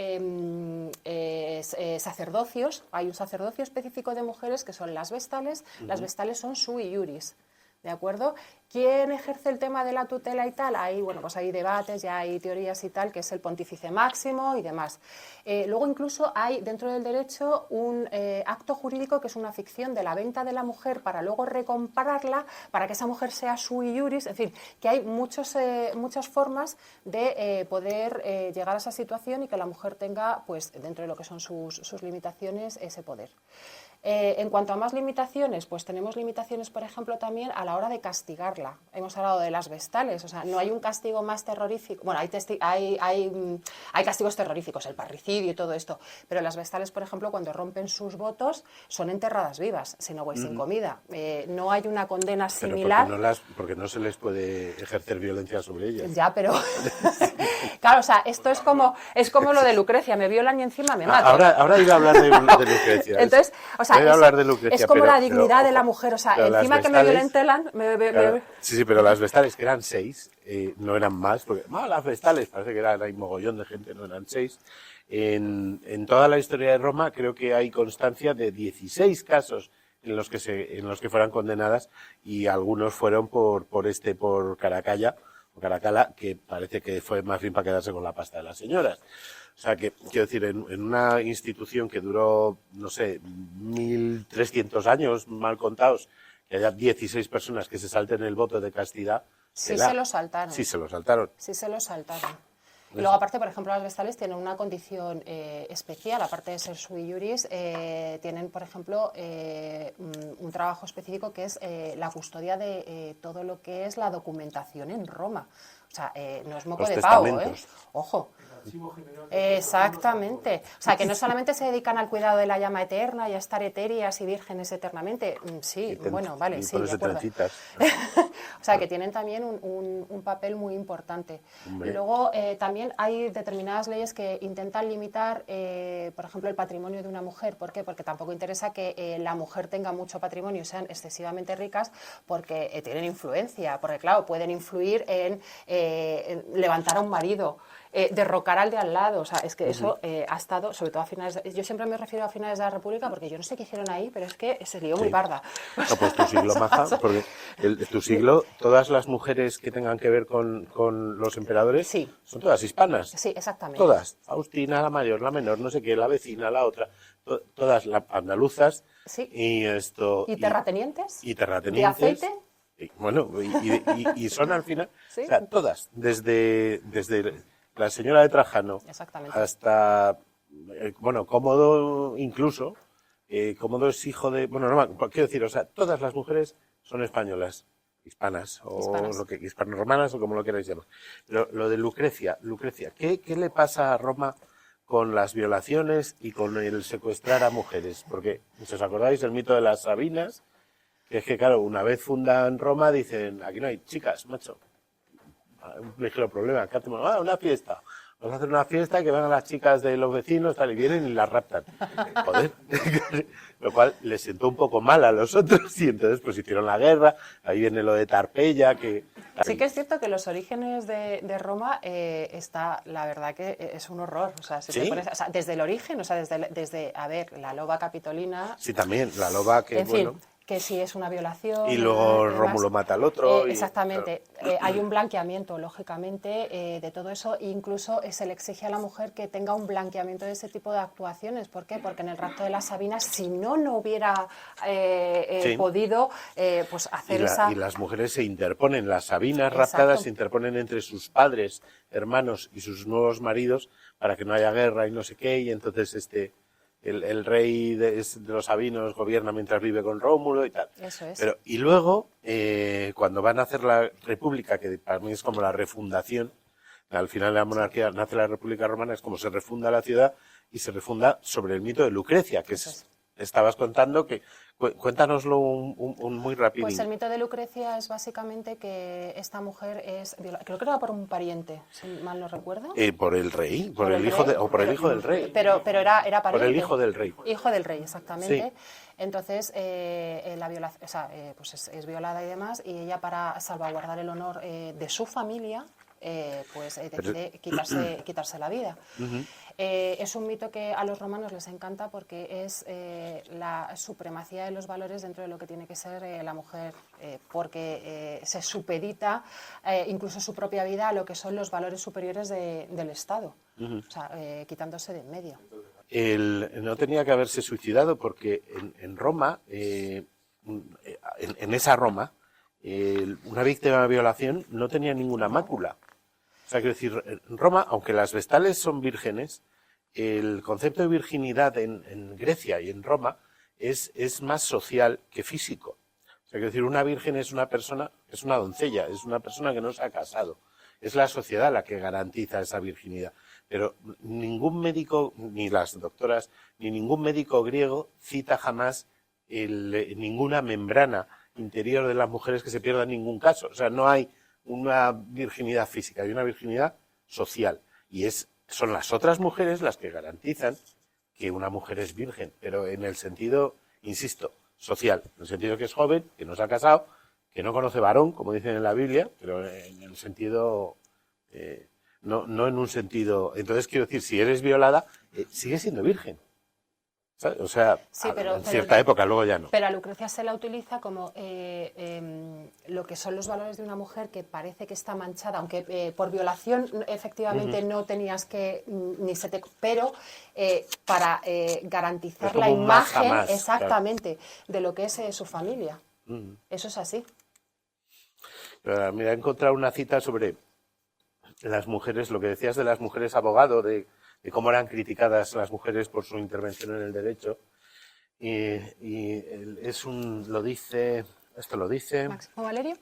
sacerdocios, hay un sacerdocio específico de mujeres que son las vestales. Las vestales son sui iuris. ¿De acuerdo? ¿Quién ejerce el tema de la tutela y tal? Ahí, bueno, pues hay debates, ya hay teorías y tal, que es el pontífice máximo y demás. Luego incluso hay dentro del derecho un acto jurídico que es una ficción de la venta de la mujer para luego recomprarla, para que esa mujer sea sui iuris. En fin, que hay muchas formas de poder llegar a esa situación y que la mujer tenga, pues dentro de lo que son sus limitaciones, ese poder. En cuanto a más limitaciones, pues tenemos limitaciones, por ejemplo, también a la hora de castigarla. Hemos hablado de las vestales, o sea, no hay un castigo más terrorífico. Bueno, hay castigos terroríficos, el parricidio y todo esto, pero las vestales, por ejemplo, cuando rompen sus votos, son enterradas vivas, si no voy sin comida. No hay una condena similar. Porque no se les puede ejercer violencia sobre ellas. Ya, pero... Claro, o sea, esto es como lo de Lucrecia, me violan y encima me matan. Ahora iba a hablar de Lucrecia. Entonces, o sea, es como la dignidad de la mujer, o sea, encima que me violentelan... Sí, pero las vestales, que eran 6, no eran más, porque las vestales, parece que hay mogollón de gente, no eran 6. En toda la historia de Roma creo que hay constancia de 16 casos en los que fueran condenadas, y algunos fueron por Caracalla, que parece que fue más bien para quedarse con la pasta de las señoras. O sea, que quiero decir, en una institución que duró, no sé, 1300 años, mal contados, que haya 16 personas que se salten el voto de castidad. Sí, se lo saltaron. Sí, se lo saltaron. Sí, se lo saltaron. Y luego, aparte, por ejemplo, las vestales tienen una condición especial, aparte de ser sui iuris, tienen, por ejemplo, un trabajo específico que es la custodia de todo lo que es la documentación en Roma. O sea, no es moco Los de pavo, testamentos. Ojo. Exactamente. O sea, que no solamente se dedican al cuidado de la llama eterna y a estar etéreas y vírgenes eternamente. Sí, bueno, vale, sí, de acuerdo. O sea, que tienen también un papel muy importante. Hombre. Y luego también hay determinadas leyes que intentan limitar, por ejemplo, el patrimonio de una mujer. ¿Por qué? Porque tampoco interesa que la mujer tenga mucho patrimonio y sean excesivamente ricas, porque tienen influencia. Porque, claro, pueden influir en levantar a un marido, derrocar al de al lado. O sea, es que eso ha estado, sobre todo a finales yo siempre me refiero a finales de la República porque yo no sé qué hicieron ahí, pero es que se lió muy parda. No, pues tu siglo, maja, porque tu siglo, todas las mujeres que tengan que ver con los emperadores son todas hispanas. Sí, exactamente. Todas. Faustina, la mayor, la menor, no sé qué, la vecina, la otra. Todas andaluzas. Sí. Y terratenientes. Y terratenientes. ¿De aceite? Y son al final, ¿sí? O sea, todas, desde la señora de Trajano hasta, bueno, Cómodo incluso, Cómodo es hijo de, bueno, no, quiero decir, o sea, todas las mujeres son españolas, hispanas, o lo que, hispano-romanas, o como lo queráis llamar. Pero lo de Lucrecia, ¿qué le pasa a Roma con las violaciones y con el secuestrar a mujeres? Porque, si os acordáis, el mito de las Sabinas, que es que, claro, una vez fundan Roma, dicen, aquí no hay chicas, macho. Un ligero problema, acá tenemos una fiesta. Vamos a hacer una fiesta que vengan las chicas de los vecinos, tal, y vienen y las raptan. Joder. Lo cual les sentó un poco mal a los otros, y entonces pues hicieron la guerra. Ahí viene lo de Tarpeya, que... Sí que es cierto que los orígenes de Roma está, la verdad que es un horror. O sea, si te pones, o sea, desde el origen, o sea, desde, a ver, la loba capitolina... Sí, también, la loba que, en fin, que sí es una violación. Y luego Rómulo mata al otro. Exactamente. Claro. Hay un blanqueamiento, lógicamente, de todo eso. E incluso se le exige a la mujer que tenga un blanqueamiento de ese tipo de actuaciones. ¿Por qué? Porque en el rapto de las Sabinas, si no hubiera podido pues hacer esa... Y las mujeres se interponen, las Sabinas raptadas se interponen entre sus padres, hermanos y sus nuevos maridos para que no haya guerra y no sé qué. Y entonces el rey de los Sabinos gobierna mientras vive con Rómulo y tal. Eso es. Pero, y luego, cuando van a hacer la República, que para mí es como la refundación, al final de la monarquía nace la República Romana, es como se refunda la ciudad y se refunda sobre el mito de Lucrecia, que estabas contando que... Cuéntanoslo un muy rápido. Pues el mito de Lucrecia es básicamente que esta mujer es violada. Creo que era por un pariente, si mal no recuerdo. Por el rey, por el hijo del hijo del rey. Pero era pariente. Por el hijo del rey. Hijo del rey, exactamente. Sí. Entonces, la violación, o sea, pues es violada y demás, y ella, para salvaguardar el honor de su familia, pues decide quitarse la vida. Es un mito que a los romanos les encanta porque es la supremacía de los valores dentro de lo que tiene que ser la mujer, porque se supedita incluso su propia vida a lo que son los valores superiores del Estado, o sea, quitándose de en medio. No tenía que haberse suicidado porque en Roma, en esa Roma, una víctima de violación no tenía ninguna mácula. O sea, quiero decir, en Roma, aunque las vestales son vírgenes, el concepto de virginidad en Grecia y en Roma es más social que físico. O sea, quiero decir, una virgen es una persona, es una doncella, es una persona que no se ha casado. Es la sociedad la que garantiza esa virginidad. Pero ningún médico, ni las doctoras, ni ningún médico griego cita jamás ninguna membrana interior de las mujeres que se pierda en ningún caso. O sea, no hay una virginidad física, hay una virginidad social. Y son las otras mujeres las que garantizan que una mujer es virgen, pero en el sentido, insisto, social, en el sentido que es joven, que no se ha casado, que no conoce varón, como dicen en la Biblia, pero en el sentido, no en un sentido... Entonces, quiero decir, si eres violada, sigues siendo virgen. ¿Sabes? O sea, sí, en cierta época, luego ya no. Pero a Lucrecia se la utiliza como lo que son los valores de una mujer que parece que está manchada, aunque por violación efectivamente no tenías que pero para garantizar la imagen exactamente de lo que es su familia. Eso es así. Pero mira, he encontrado una cita sobre las mujeres, lo que decías de las mujeres abogado, de cómo eran criticadas las mujeres por su intervención en el derecho. Esto lo dice Máximo Valerio.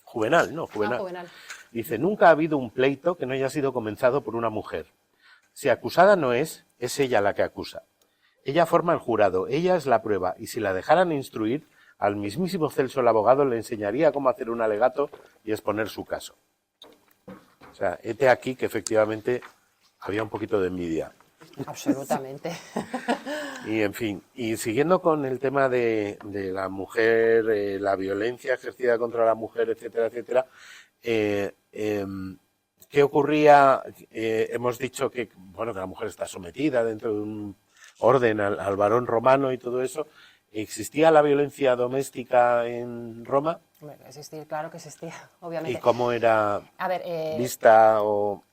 Juvenal, ¿no? Juvenal. Juvenal. Dice, nunca ha habido un pleito que no haya sido comenzado por una mujer. Si acusada no es ella la que acusa. Ella forma el jurado, ella es la prueba, y si la dejaran instruir, al mismísimo Celso el abogado le enseñaría cómo hacer un alegato y exponer su caso. O sea, hete aquí que efectivamente había un poquito de envidia. Absolutamente. Y en fin, y siguiendo con el tema de la mujer, la violencia ejercida contra la mujer, etcétera, etcétera, ¿qué ocurría? Hemos dicho que, bueno, que la mujer está sometida dentro de un orden al varón romano y todo eso. ¿Existía la violencia doméstica en Roma? Existía, claro que existía, obviamente. ¿Y cómo era vista o...?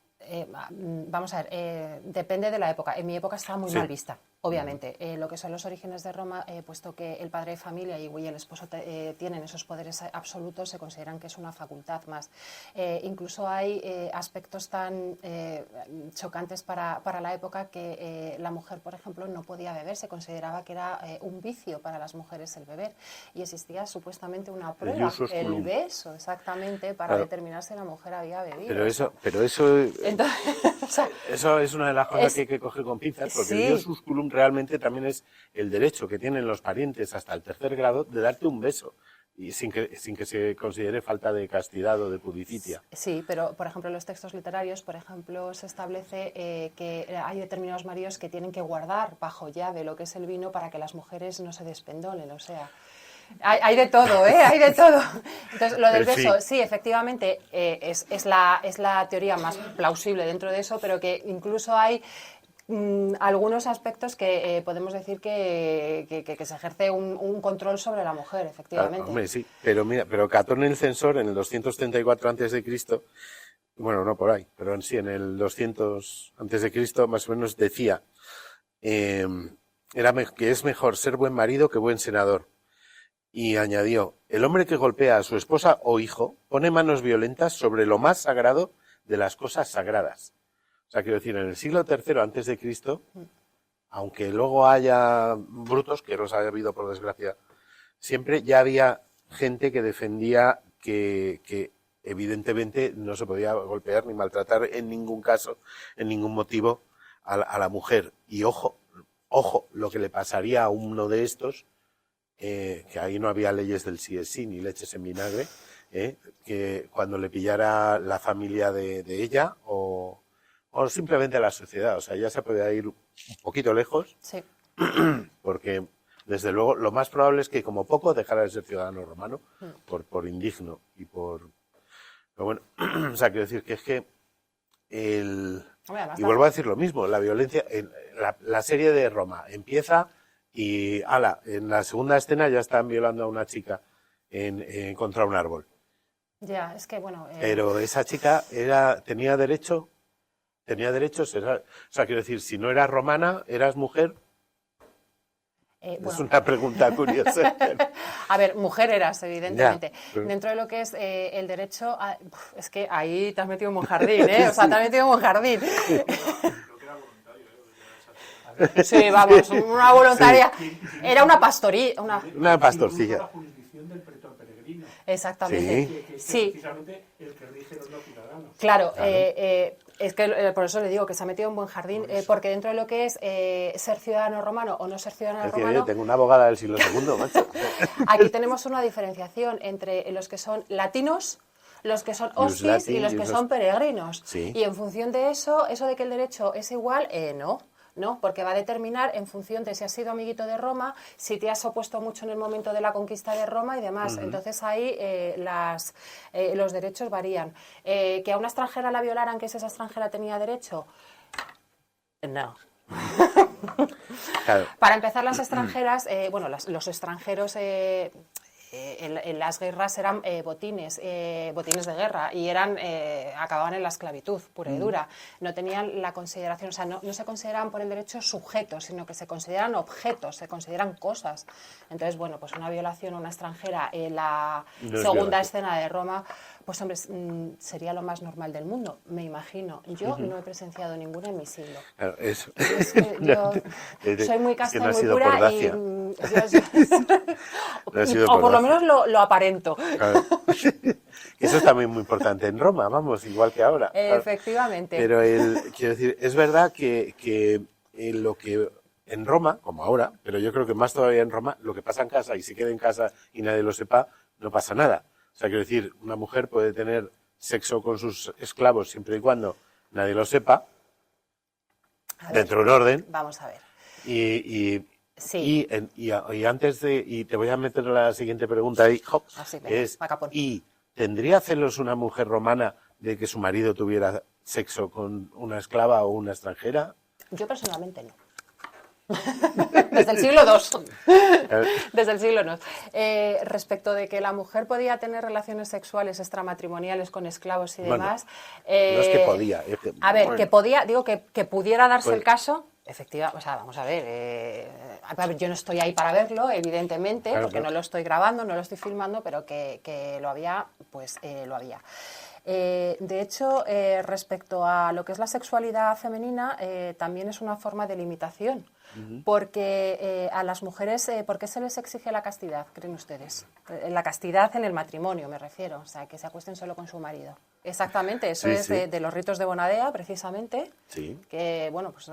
Vamos a ver, depende de la época. En mi época estaba muy mal vista, obviamente. Lo que son los orígenes de Roma, puesto que el padre de familia y el esposo tienen esos poderes absolutos, se consideran que es una facultad más. Incluso hay aspectos tan chocantes para la época que la mujer, por ejemplo, no podía beber. Se consideraba que era un vicio para las mujeres el beber. Y existía supuestamente una prueba, el beso, exactamente, para determinar si la mujer había bebido. Pero eso o sea, eso es una de las cosas que hay que coger con pinzas, porque el ius usculum realmente también es el derecho que tienen los parientes hasta el tercer grado de darte un beso, y sin que se considere falta de castidad o de pudicitia. Sí, pero por ejemplo en los textos literarios, por ejemplo, se establece que hay determinados maridos que tienen que guardar bajo llave lo que es el vino para que las mujeres no se despendolen, o sea... Hay de todo, hay de todo. Entonces, lo del beso, sí, efectivamente, es la teoría más plausible dentro de eso, pero que incluso hay algunos aspectos que podemos decir que se ejerce un control sobre la mujer, efectivamente. Ah, hombre, sí, pero Catón el Censor, en el 234 a.C., bueno, no por ahí, pero sí, en el 200 a.C., más o menos decía que es mejor ser buen marido que buen senador. Y añadió, el hombre que golpea a su esposa o hijo pone manos violentas sobre lo más sagrado de las cosas sagradas. O sea, quiero decir, en el siglo III antes de Cristo, aunque luego haya brutos, que los ha habido por desgracia, siempre ya había gente que defendía que evidentemente no se podía golpear ni maltratar en ningún caso, en ningún motivo a la mujer. Y ojo, lo que le pasaría a uno de estos, que ahí no había leyes del sí es sí ni leches en vinagre, que cuando le pillara la familia de ella o simplemente la sociedad, o sea, ya se podía ir un poquito lejos, sí. Porque desde luego lo más probable es que como poco dejara de ser ciudadano romano por indigno y por... Pero bueno, o sea, quiero decir que es que y vuelvo a decir lo mismo, la violencia, la serie de Roma empieza... Y, en la segunda escena ya están violando a una chica contra un árbol. Ya, es que bueno... Pero esa chica tenía derechos, o sea, quiero decir, si no eras romana, eras mujer. Es una pregunta curiosa. A ver, mujer eras, evidentemente. Ya, pero... Dentro de lo que es el derecho... es que ahí te has metido en un jardín, ¿eh? O sea, te has metido en un jardín. Sí, vamos, una voluntaria. Sí. Era una pastoría. Una pastorcilla. La jurisdicción del pretor peregrino. Exactamente. Sí. Que es precisamente el que rige los ciudadanos. Claro, es que por eso le digo que se ha metido en un buen jardín, porque dentro de lo que es ser ciudadano romano o no ser ciudadano romano... Yo tengo una abogada del siglo II, macho. Aquí tenemos una diferenciación entre los que son latinos, los que son hostis y los que son peregrinos. Sí. Y en función de eso de que el derecho es igual, no, porque va a determinar en función de si has sido amiguito de Roma, si te has opuesto mucho en el momento de la conquista de Roma y demás. Entonces ahí los derechos varían. ¿Que a una extranjera la violaran, que esa extranjera tenía derecho? No. Claro. Para empezar, las extranjeras, los extranjeros... en las guerras eran botines de guerra y acababan en la esclavitud pura y dura. No tenían la consideración, o sea, no se consideraban por el derecho sujetos, sino que se consideran objetos, se consideran cosas. Entonces, bueno, pues una violación a una extranjera en la segunda escena de Roma, pues hombre, sería lo más normal del mundo, me imagino. Yo no he presenciado ninguna en mi siglo. Claro, eso. Es que yo soy muy casta y muy pura y... No o por lo menos lo aparento. Claro. Eso es también muy importante en Roma, vamos, igual que ahora. Efectivamente. Pero quiero decir, es verdad que lo que en Roma, como ahora, pero yo creo que más todavía en Roma, lo que pasa en casa y se queda en casa y nadie lo sepa, no pasa nada. O sea, quiero decir, una mujer puede tener sexo con sus esclavos siempre y cuando nadie lo sepa, dentro de un orden. Vamos a ver. Sí. Y antes de, y te voy a meter la siguiente pregunta ahí, ¿y tendría celos una mujer romana de que su marido tuviera sexo con una esclava o una extranjera? Yo personalmente no. Desde el siglo II. Desde el siglo II. Respecto de que la mujer podía tener relaciones sexuales extramatrimoniales con esclavos y demás. No es que podía. A ver, que podía, digo que pudiera darse el caso. Efectivamente, o sea, vamos a ver, yo no estoy ahí para verlo, evidentemente, claro, porque no lo estoy grabando, no lo estoy filmando, pero que lo había, pues lo había. De hecho, respecto a lo que es la sexualidad femenina, también es una forma de limitación, porque a las mujeres, ¿por qué se les exige la castidad, creen ustedes? La castidad en el matrimonio, me refiero, o sea, que se acuesten solo con su marido. Exactamente, eso es de los ritos de Bonadea, precisamente, que, bueno, pues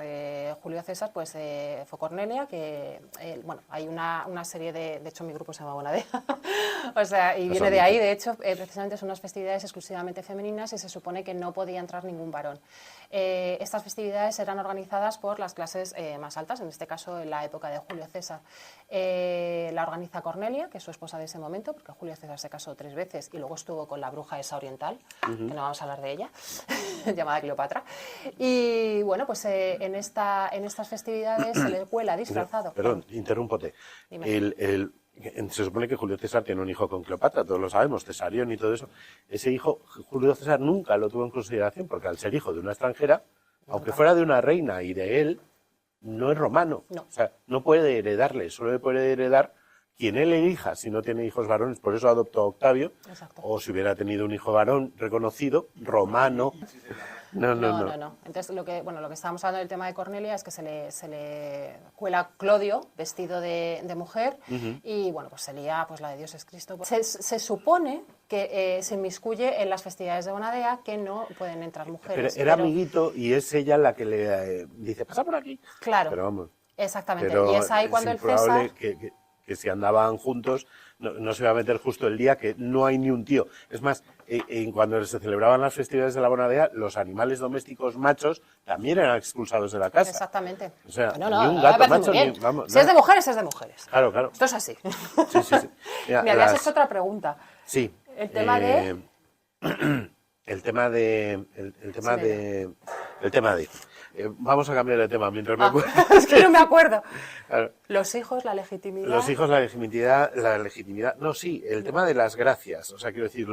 Julio César, pues fue Cornelia, que, bueno, hay una serie de hecho mi grupo se llama Bonadea, o sea, y viene de ahí, de hecho, precisamente son unas festividades exclusivamente femeninas y se supone que no podía entrar ningún varón. Estas festividades eran organizadas por las clases más altas, en este caso en la época de Julio César. La organiza Cornelia, que es su esposa de ese momento, porque Julio César se casó 3 veces y luego estuvo con la bruja esa oriental, que no vamos a hablar de ella, llamada Cleopatra. Y bueno, pues en estas festividades se le cuela disfrazado. Perdón, interrúmpote. Se supone que Julio César tiene un hijo con Cleopatra, todos lo sabemos, Cesarión y todo eso. Ese hijo, Julio César nunca lo tuvo en consideración, porque al ser hijo de una extranjera, aunque fuera de una reina y de él, no es romano. No. O sea, no puede heredarle, solo le puede heredar quien él elija, si no tiene hijos varones. Por eso adoptó a Octavio. Exacto. O si hubiera tenido un hijo varón reconocido, romano. No. Entonces, lo que estábamos hablando del tema de Cornelia es que se le cuela Clodio vestido de mujer y, bueno, pues se lía pues, la de Dios es Cristo. Se supone que se inmiscuye en las festividades de Bonadea, que no pueden entrar mujeres. Pero era amiguito y es ella la que le dice, pasa por aquí. Claro. Pero vamos. Exactamente. Y es ahí cuando el César... Que si andaban juntos no se va a meter justo el día que no hay ni un tío. Es más, cuando se celebraban las festividades de la Bonadea, los animales domésticos machos también eran expulsados de la casa. Exactamente. O sea, ni un gato macho, ni... Vamos, si es de mujeres, es de mujeres. Claro. Esto es así. Sí. Mira, me habías hecho otra pregunta. Sí. El tema de... El tema de... vamos a cambiar de tema mientras me acuerdo. Es que no me acuerdo. Claro. Los hijos, la legitimidad. Los hijos, la legitimidad. No, sí, el tema de las gracias. O sea, quiero decir,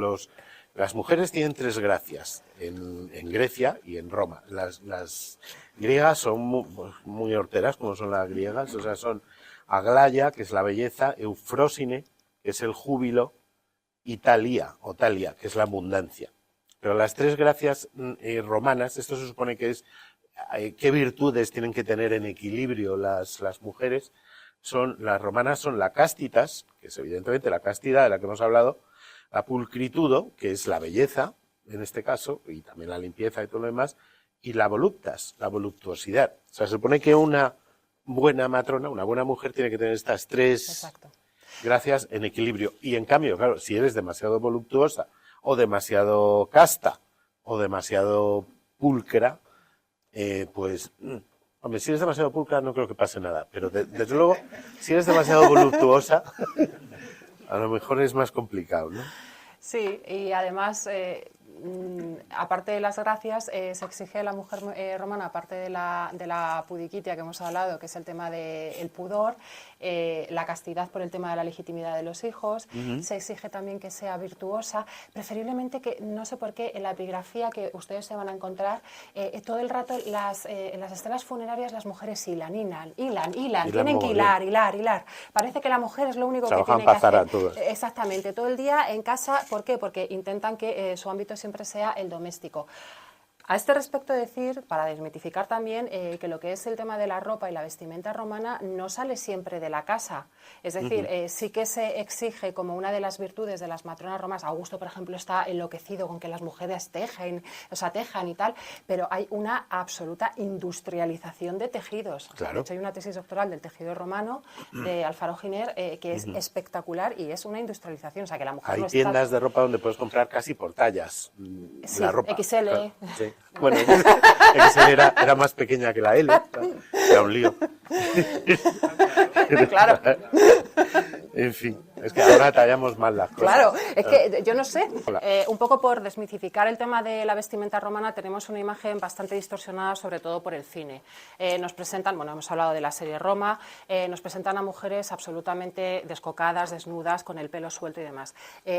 las mujeres tienen 3 gracias en Grecia y en Roma. Las griegas son muy horteras, como son las griegas. O sea, son Aglaya, que es la belleza, Eufrósine, que es el júbilo, y Talia, que es la abundancia. Pero las 3 gracias romanas, esto se supone que es qué virtudes tienen que tener en equilibrio las mujeres. Las romanas son la castitas, que es evidentemente la castidad de la que hemos hablado, la pulcritudo, que es la belleza, en este caso, y también la limpieza y todo lo demás, y la voluptas, la voluptuosidad. O sea, se supone que una buena matrona, una buena mujer, tiene que tener estas 3 gracias en equilibrio. Y en cambio, claro, si eres demasiado voluptuosa, o demasiado casta, o demasiado pulcra, pues, hombre, si eres demasiado pulcra no creo que pase nada, pero desde luego, si eres demasiado voluptuosa, a lo mejor es más complicado, ¿no? Sí, y además, aparte de las gracias, se exige a la mujer romana, aparte de la pudiquitia que hemos hablado, que es el tema del pudor, la castidad por el tema de la legitimidad de los hijos, se exige también que sea virtuosa, preferiblemente que, no sé por qué, en la epigrafía que ustedes se van a encontrar, todo el rato en las estelas funerarias las mujeres hilan, tienen que hilar. Parece que la mujer es lo único que tiene que hacer. Exactamente, todo el día en casa. ¿Por qué? Porque intentan que su ámbito siempre sea el doméstico. A este respecto decir, para desmitificar también, que lo que es el tema de la ropa y la vestimenta romana no sale siempre de la casa. Es decir, sí que se exige como una de las virtudes de las matronas romanas. Augusto, por ejemplo, está enloquecido con que las mujeres tejan y tal, pero hay una absoluta industrialización de tejidos. Claro. De hecho, hay una tesis doctoral del tejido romano de Alfaro Giner que es espectacular y es una industrialización. O sea, que la mujer hay no tiendas está... de ropa donde puedes comprar casi por tallas Sí, la ropa. XL. Claro, sí. Bueno, XL era más pequeña que la L, claro. Era un lío. Claro. En fin, es que ahora tallamos mal las cosas. Claro, es que yo no sé, un poco por desmitificar el tema de la vestimenta romana, tenemos una imagen bastante distorsionada, sobre todo por el cine. Nos presentan, bueno, hemos hablado de la serie Roma, nos presentan a mujeres absolutamente descocadas, desnudas, con el pelo suelto y demás.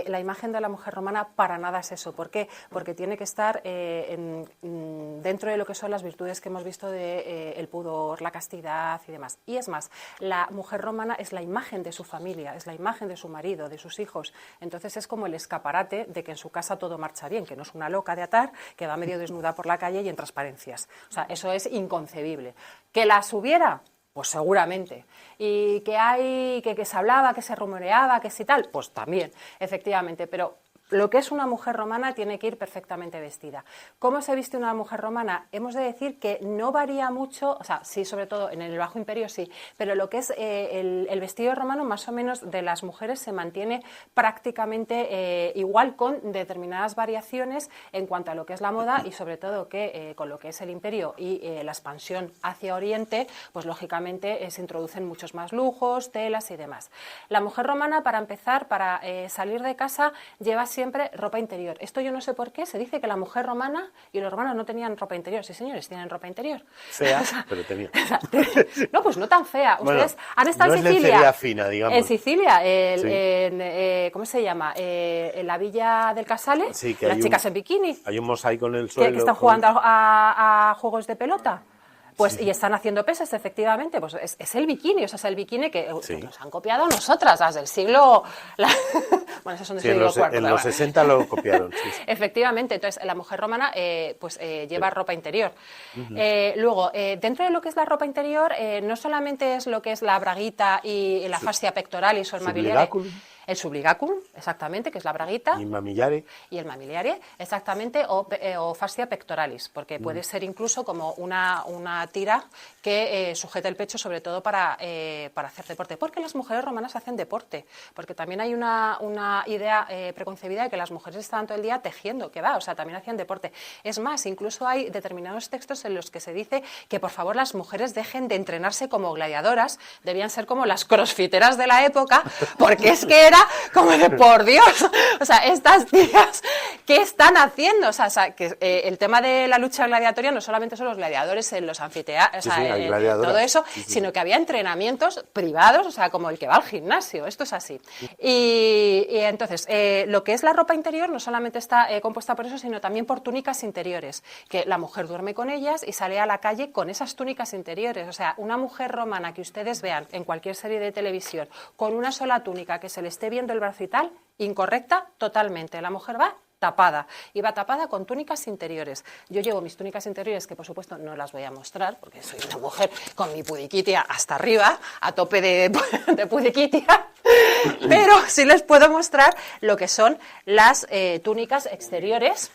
La imagen de la mujer romana para nada es eso. ¿Por qué? Porque tiene que estar dentro de lo que son las virtudes que hemos visto de el pudor, la castidad y demás. Y es más, la mujer romana es la imagen de su familia, es la imagen de su marido, de sus hijos. Entonces es como el escaparate de que en su casa todo marcha bien, que no es una loca de atar, que va medio desnuda por la calle y en transparencias. O sea, eso es inconcebible. ¿Que las hubiera? Pues seguramente. ¿Y que se hablaba, que se rumoreaba, que sí tal? Pues también, efectivamente. Pero lo que es una mujer romana tiene que ir perfectamente vestida. ¿Cómo se viste una mujer romana? Hemos de decir que no varía mucho, o sea, sí, sobre todo en el Bajo Imperio sí, pero lo que es el vestido romano más o menos de las mujeres se mantiene prácticamente igual, con determinadas variaciones en cuanto a lo que es la moda y sobre todo que con lo que es el Imperio y la expansión hacia Oriente, pues lógicamente se introducen muchos más lujos, telas y demás. La mujer romana, para empezar, para salir de casa, lleva siempre ropa interior. Esto yo no sé por qué, se dice que la mujer romana y los romanos no tenían ropa interior. Sí, señores, tienen ropa interior. Fea, pero tenía. No, pues no tan fea. Ustedes han estado no en es Sicilia. lencería fina, digamos. En Sicilia, Sí. ¿cómo se llama? En la villa del Casale, Sí, que las chicas en bikini. Hay un mosaico en el suelo. Que están jugando a juegos de pelota. Pues, sí. Y están haciendo pesas, efectivamente, pues es el bikini, o sea, es el bikini que sí. Nos han copiado nosotras, las del siglo... Bueno, esas son del siglo IV. En los 60 lo copiaron, sí. Efectivamente, entonces la mujer romana lleva ropa interior. Luego, dentro de lo que es la ropa interior, no solamente es lo que es la braguita y la fascia pectoralis o el mamigliare. El subligaculum, exactamente, que es la braguita. Y mamillare. Y el mamillare, exactamente, o fascia pectoralis, porque puede ser incluso como una tira que sujeta el pecho, sobre todo para hacer deporte. Porque las mujeres romanas hacen deporte, porque también hay una idea preconcebida de que las mujeres estaban todo el día tejiendo, que va, o sea, también hacían deporte. Es más, incluso hay determinados textos en los que se dice que, por favor, las mujeres dejen de entrenarse como gladiadoras, debían ser como las crossfiteras de la época, porque es que era como de por Dios, o sea, estas tías, ¿qué están haciendo? O sea que el tema de la lucha gladiatoria no solamente son los gladiadores en los anfiteatros, o sea, todo eso, sino que había entrenamientos privados, o sea, como el que va al gimnasio, esto es así. Y entonces, lo que es la ropa interior no solamente está compuesta por eso, sino también por túnicas interiores, que la mujer duerme con ellas y sale a la calle con esas túnicas interiores. O sea, una mujer romana que ustedes vean en cualquier serie de televisión con una sola túnica que se le esté viendo el brazo y tal, incorrecta totalmente. La mujer va tapada, y va tapada con túnicas interiores. Yo llevo mis túnicas interiores, que por supuesto no las voy a mostrar, porque soy una mujer con mi pudiquitia hasta arriba, a tope de pudiquitia, pero sí les puedo mostrar lo que son las túnicas exteriores.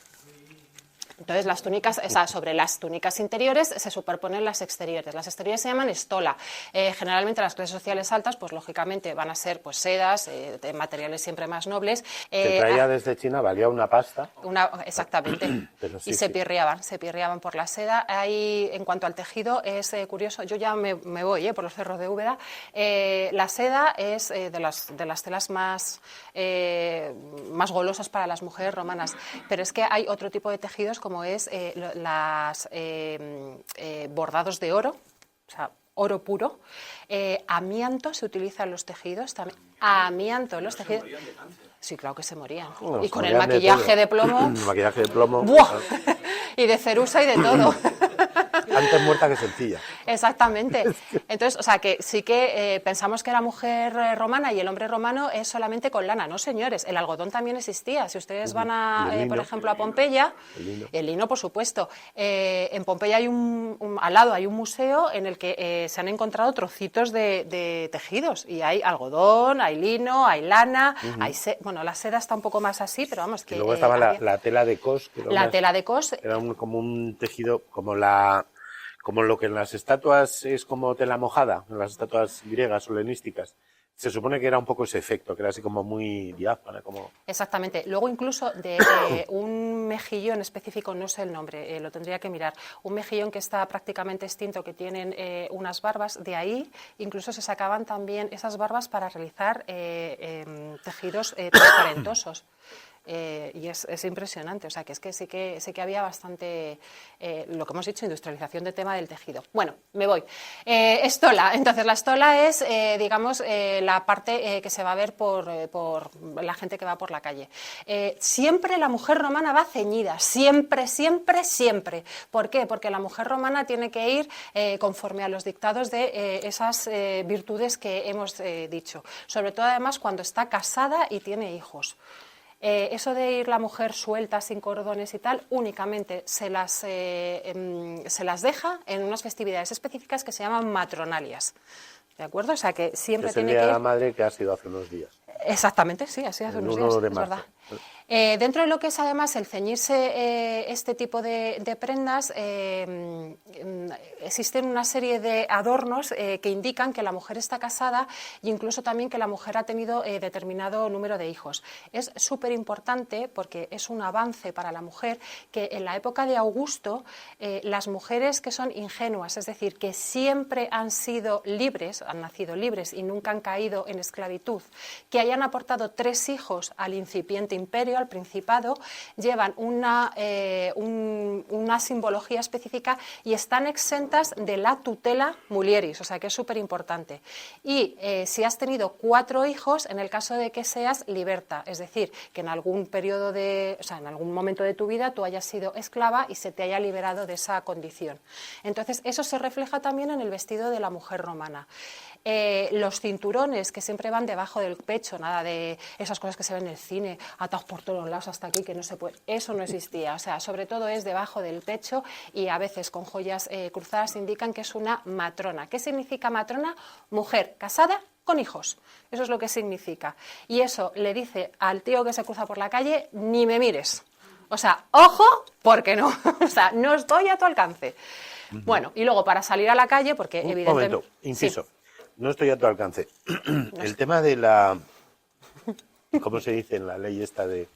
Entonces, las túnicas, sobre las túnicas interiores se superponen las exteriores. Las exteriores se llaman estola. Generalmente las clases sociales altas, pues lógicamente van a ser pues sedas, de materiales siempre más nobles. Que traía desde China, valía una pasta. Exactamente. Pero sí, y se pirriaban por la seda. Ahí, en cuanto al tejido, es curioso. Yo ya me voy por los cerros de Úbeda. La seda es de las telas más golosas para las mujeres romanas. Pero es que hay otro tipo de tejidos, como es bordados de oro, o sea, oro puro. Amianto se utiliza en los tejidos también. Amianto en los tejidos. Sí, claro que se morían. Bueno, y con el maquillaje de plomo. Maquillaje de plomo. ¡Buah! Y de cerusa y de todo. Antes muerta que sencilla. Exactamente. Entonces, o sea, que sí que pensamos que la mujer romana y el hombre romano es solamente con lana. No, señores, el algodón también existía. Si ustedes van por ejemplo, a Pompeya, el lino, por supuesto. En Pompeya hay al lado hay un museo en el que se han encontrado trocitos de tejidos y hay algodón, hay lino, hay lana, hay bueno, la seda está un poco más así, pero vamos que... Y luego estaba la tela de cos. Tela de cos. Era como un tejido, como lo que en las estatuas es como tela mojada, en las estatuas griegas o helenísticas. Se supone que era un poco ese efecto, que era así como muy diáfana. Exactamente. Luego incluso de un mejillón específico, no sé el nombre, lo tendría que mirar, un mejillón que está prácticamente extinto, que tienen unas barbas, de ahí incluso se sacaban también esas barbas para realizar tejidos transparentosos. Y es impresionante, o sea, que es que sí que había bastante, lo que hemos dicho, industrialización del tema del tejido. Bueno, me voy. Estola. Entonces, la estola es, digamos, la parte que se va a ver por la gente que va por la calle. Siempre la mujer romana va ceñida, siempre, siempre, siempre. ¿Por qué? Porque la mujer romana tiene que ir conforme a los dictados de esas virtudes que hemos dicho. Sobre todo, además, cuando está casada y tiene hijos. Eso de ir la mujer suelta, sin cordones y tal, únicamente se las deja en unas festividades específicas que se llaman matronalias. ¿De acuerdo? O sea, que siempre tiene que ir... Es el Día de la Madre que ha sido hace unos días. Exactamente, sí, así hace unos días, es verdad. Dentro de lo que es además el ceñirse este tipo de prendas, existen una serie de adornos que indican que la mujer está casada e incluso también que la mujer ha tenido determinado número de hijos. Es súper importante porque es un avance para la mujer que en la época de Augusto las mujeres que son ingenuas, es decir, que siempre han sido libres, han nacido libres y nunca han caído en esclavitud, que hayan aportado 3 hijos al incipiente imperio, al Principado, llevan una simbología específica y están exentas de la tutela mulieris, o sea que es súper importante. Y si has tenido 4 hijos, en el caso de que seas liberta, es decir, que en algún periodo en algún momento de tu vida tú hayas sido esclava y se te haya liberado de esa condición. Entonces, eso se refleja también en el vestido de la mujer romana. Los cinturones que siempre van debajo del pecho, nada de esas cosas que se ven en el cine, atados por todos lados hasta aquí, que no se puede, eso no existía, o sea, sobre todo es debajo del pecho y a veces con joyas cruzadas indican que es una matrona. ¿Qué significa matrona? Mujer casada con hijos, eso es lo que significa. Y eso le dice al tío que se cruza por la calle, ni me mires, o sea, ojo, porque no, o sea, no estoy a tu alcance. Bueno, y luego para salir a la calle, porque evidentemente... Un momento, inciso. Sí. No estoy a tu alcance. El tema de ¿cómo se dice en la ley esta de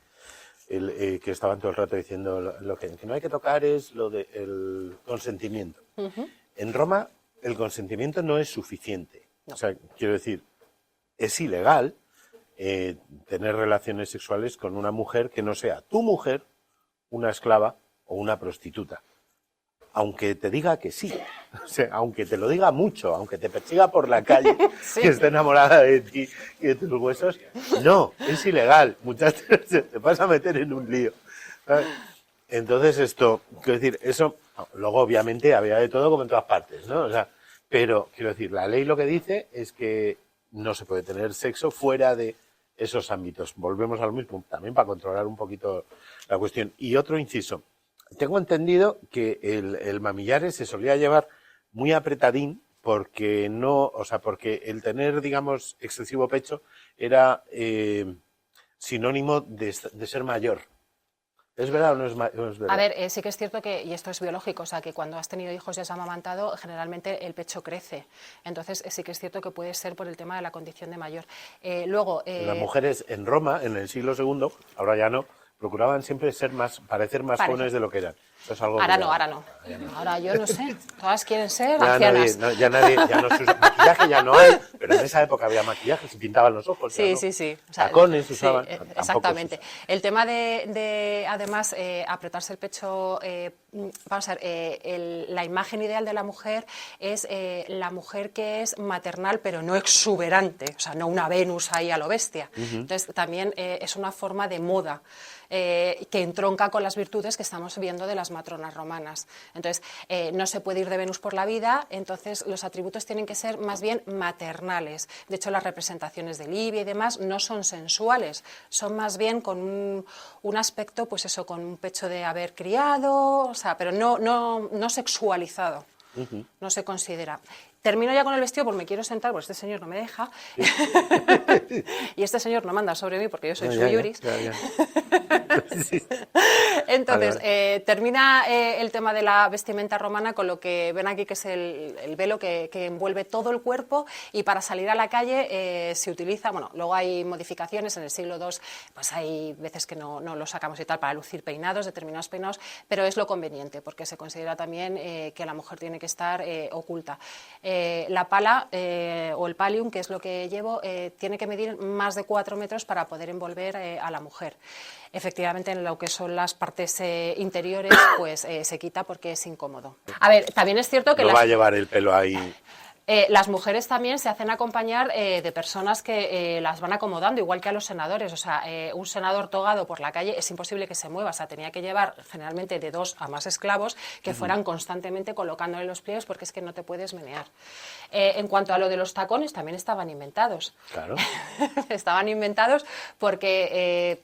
que estaban todo el rato diciendo lo que no hay que tocar es lo del consentimiento? En Roma el consentimiento no es suficiente. No. O sea, quiero decir, es ilegal tener relaciones sexuales con una mujer que no sea tu mujer, una esclava o una prostituta. Aunque te diga que sí, o sea, aunque te lo diga mucho, aunque te persiga por la calle, sí, que esté enamorada de ti y de tus huesos, no, es ilegal, muchachos, te vas a meter en un lío. ¿Sabes? Entonces quiero decir, eso, luego obviamente había de todo como en todas partes, ¿no? O sea, pero, quiero decir, la ley lo que dice es que no se puede tener sexo fuera de esos ámbitos. Volvemos a lo mismo, también para controlar un poquito la cuestión. Y otro inciso. Tengo entendido que el mamillares se solía llevar muy apretadín porque porque el tener, digamos, excesivo pecho era sinónimo de ser mayor. ¿Es verdad o no es verdad? A ver, sí que es cierto que, y esto es biológico, o sea, que cuando has tenido hijos y has amamantado, generalmente el pecho crece. Entonces, sí que es cierto que puede ser por el tema de la condición de mayor. Luego... Las mujeres en Roma, en el siglo II, ahora ya no, procuraban siempre parecer más jóvenes de lo que eran. Eso es algo ahora no. Ahora yo no sé. Todas quieren ser ancianas. Ya no se usa maquillaje, ya no hay, pero en esa época había maquillaje, se pintaban los ojos. Sí, ¿no? sí. O sea, tacones usaban. Sí, exactamente. El tema de además, apretarse el pecho, vamos a ver, la imagen ideal de la mujer es la mujer que es maternal, pero no exuberante, o sea, no una Venus ahí a lo bestia. Entonces, también es una forma de moda. que entronca con las virtudes que estamos viendo de las matronas romanas. Entonces, no se puede ir de Venus por la vida, entonces los atributos tienen que ser más bien maternales. De hecho, las representaciones de Livia y demás no son sensuales, son más bien con un aspecto, pues eso, con un pecho de haber criado, o sea, pero no sexualizado. No se considera. Termino ya con el vestido porque me quiero sentar, porque este señor no me deja. Sí. Y este señor no manda sobre mí porque yo soy su iuris. Sí. Entonces, termina el tema de la vestimenta romana con lo que ven aquí, que es el velo que envuelve todo el cuerpo, y para salir a la calle se utiliza, bueno, luego hay modificaciones, en el siglo II pues hay veces que no lo sacamos y tal, para lucir peinados, determinados peinados, pero es lo conveniente, porque se considera también que la mujer tiene que estar oculta. La pala o el pallium, que es lo que llevo, tiene que medir más de 4 metros para poder envolver a la mujer. Efectivamente, en lo que son las partes interiores, pues se quita porque es incómodo. A ver, también es cierto que... No va a llevar el pelo ahí... Las mujeres también se hacen acompañar de personas que las van acomodando, igual que a los senadores. O sea, un senador togado por la calle es imposible que se mueva. O sea, tenía que llevar generalmente de 2 a más esclavos que fueran constantemente colocándole los pliegues, porque es que no te puedes menear. En cuanto a lo de los tacones, también estaban inventados. Claro. Estaban inventados porque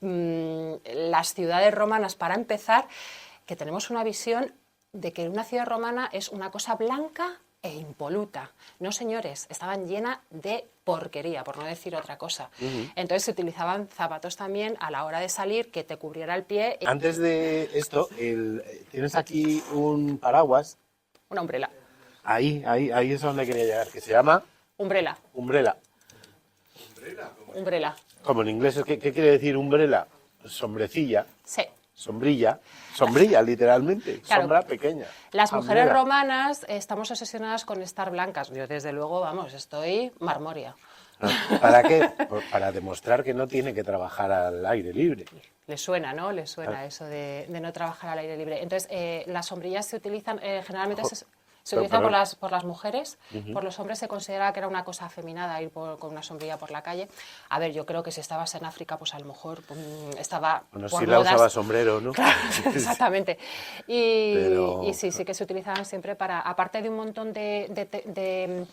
las ciudades romanas, para empezar, que tenemos una visión de que una ciudad romana es una cosa blanca e impoluta. No, señores, estaban llenas de porquería, por no decir otra cosa. Entonces se utilizaban zapatos también a la hora de salir que te cubriera el pie. Antes de esto, tienes aquí un paraguas. Una umbrella. Ahí es a donde quería llegar, que se llama... Umbrella. Umbrella. Umbrella. Como en inglés, ¿qué quiere decir umbrella? Sombrecilla. Sí. Sombrilla, literalmente, claro. Sombra pequeña. Las mujeres romanas estamos obsesionadas con estar blancas. Yo, desde luego, vamos, estoy marmórea. ¿Para qué? Para demostrar que no tiene que trabajar al aire libre. Le suena, ¿no? Le suena eso de no trabajar al aire libre. Entonces, las sombrillas se utilizan, generalmente se utilizan por las mujeres. Por los hombres se considera que era una cosa afeminada ir con una sombrilla por la calle. A ver, yo creo que si estabas en África, pues a lo mejor estaba... Bueno, si la usaba sombrero, ¿no? Claro, exactamente. Y sí que se utilizaban siempre para... Aparte de un montón de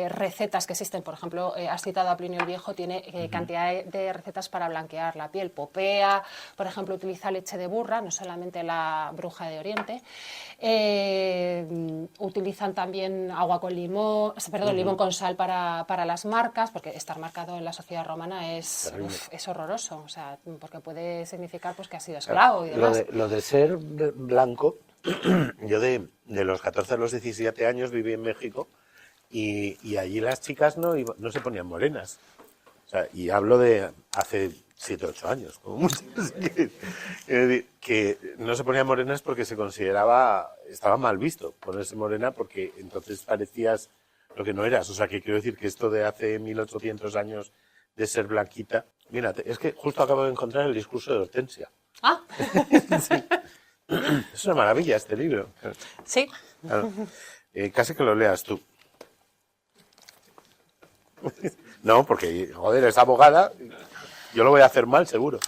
recetas que existen, por ejemplo, has citado a Plinio el Viejo, tiene cantidad de recetas para blanquear la piel. Popea, por ejemplo, utiliza leche de burra, no solamente la bruja de Oriente. Utilizan también agua con limón, limón con sal para las marcas, porque estar marcado en la sociedad romana es horroroso, o sea, porque puede significar pues que has sido esclavo y demás. Lo de ser blanco, yo de los 14 a los 17 años viví en México. Y allí las chicas no se ponían morenas. O sea, y hablo de hace 7 o 8 años, como mucho. Que no se ponían morenas porque se consideraba, estaba mal visto ponerse morena, porque entonces parecías lo que no eras. O sea, que quiero decir que esto de hace 1800 años de ser blanquita... Mira, es que justo acabo de encontrar el discurso de Hortensia. Ah. Sí. Es una maravilla este libro. Sí. Claro. Casi que lo leas tú. No, porque, joder, es abogada, yo lo voy a hacer mal, seguro.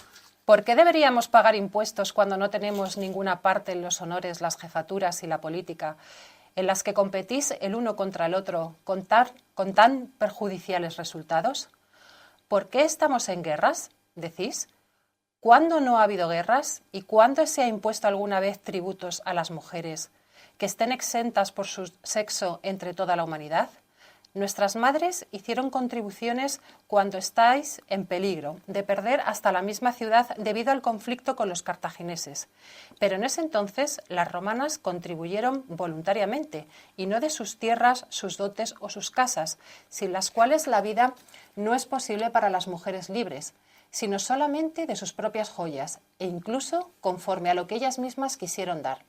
¿Por qué deberíamos pagar impuestos cuando no tenemos ninguna parte en los honores, las jefaturas y la política, en las que competís el uno contra el otro con tan perjudiciales resultados? ¿Por qué estamos en guerras, decís? ¿Cuándo no ha habido guerras y cuándo se ha impuesto alguna vez tributos a las mujeres que estén exentas por su sexo entre toda la humanidad? Nuestras madres hicieron contribuciones cuando estáis en peligro de perder hasta la misma ciudad debido al conflicto con los cartagineses. Pero en ese entonces las romanas contribuyeron voluntariamente y no de sus tierras, sus dotes o sus casas, sin las cuales la vida no es posible para las mujeres libres, sino solamente de sus propias joyas e incluso conforme a lo que ellas mismas quisieron dar.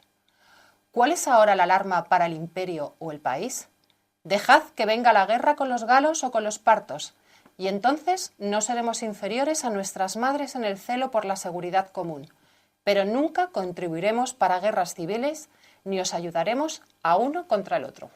¿Cuál es ahora la alarma para el imperio o el país? Dejad que venga la guerra con los galos o con los partos, y entonces no seremos inferiores a nuestras madres en el celo por la seguridad común, pero nunca contribuiremos para guerras civiles ni os ayudaremos a uno contra el otro.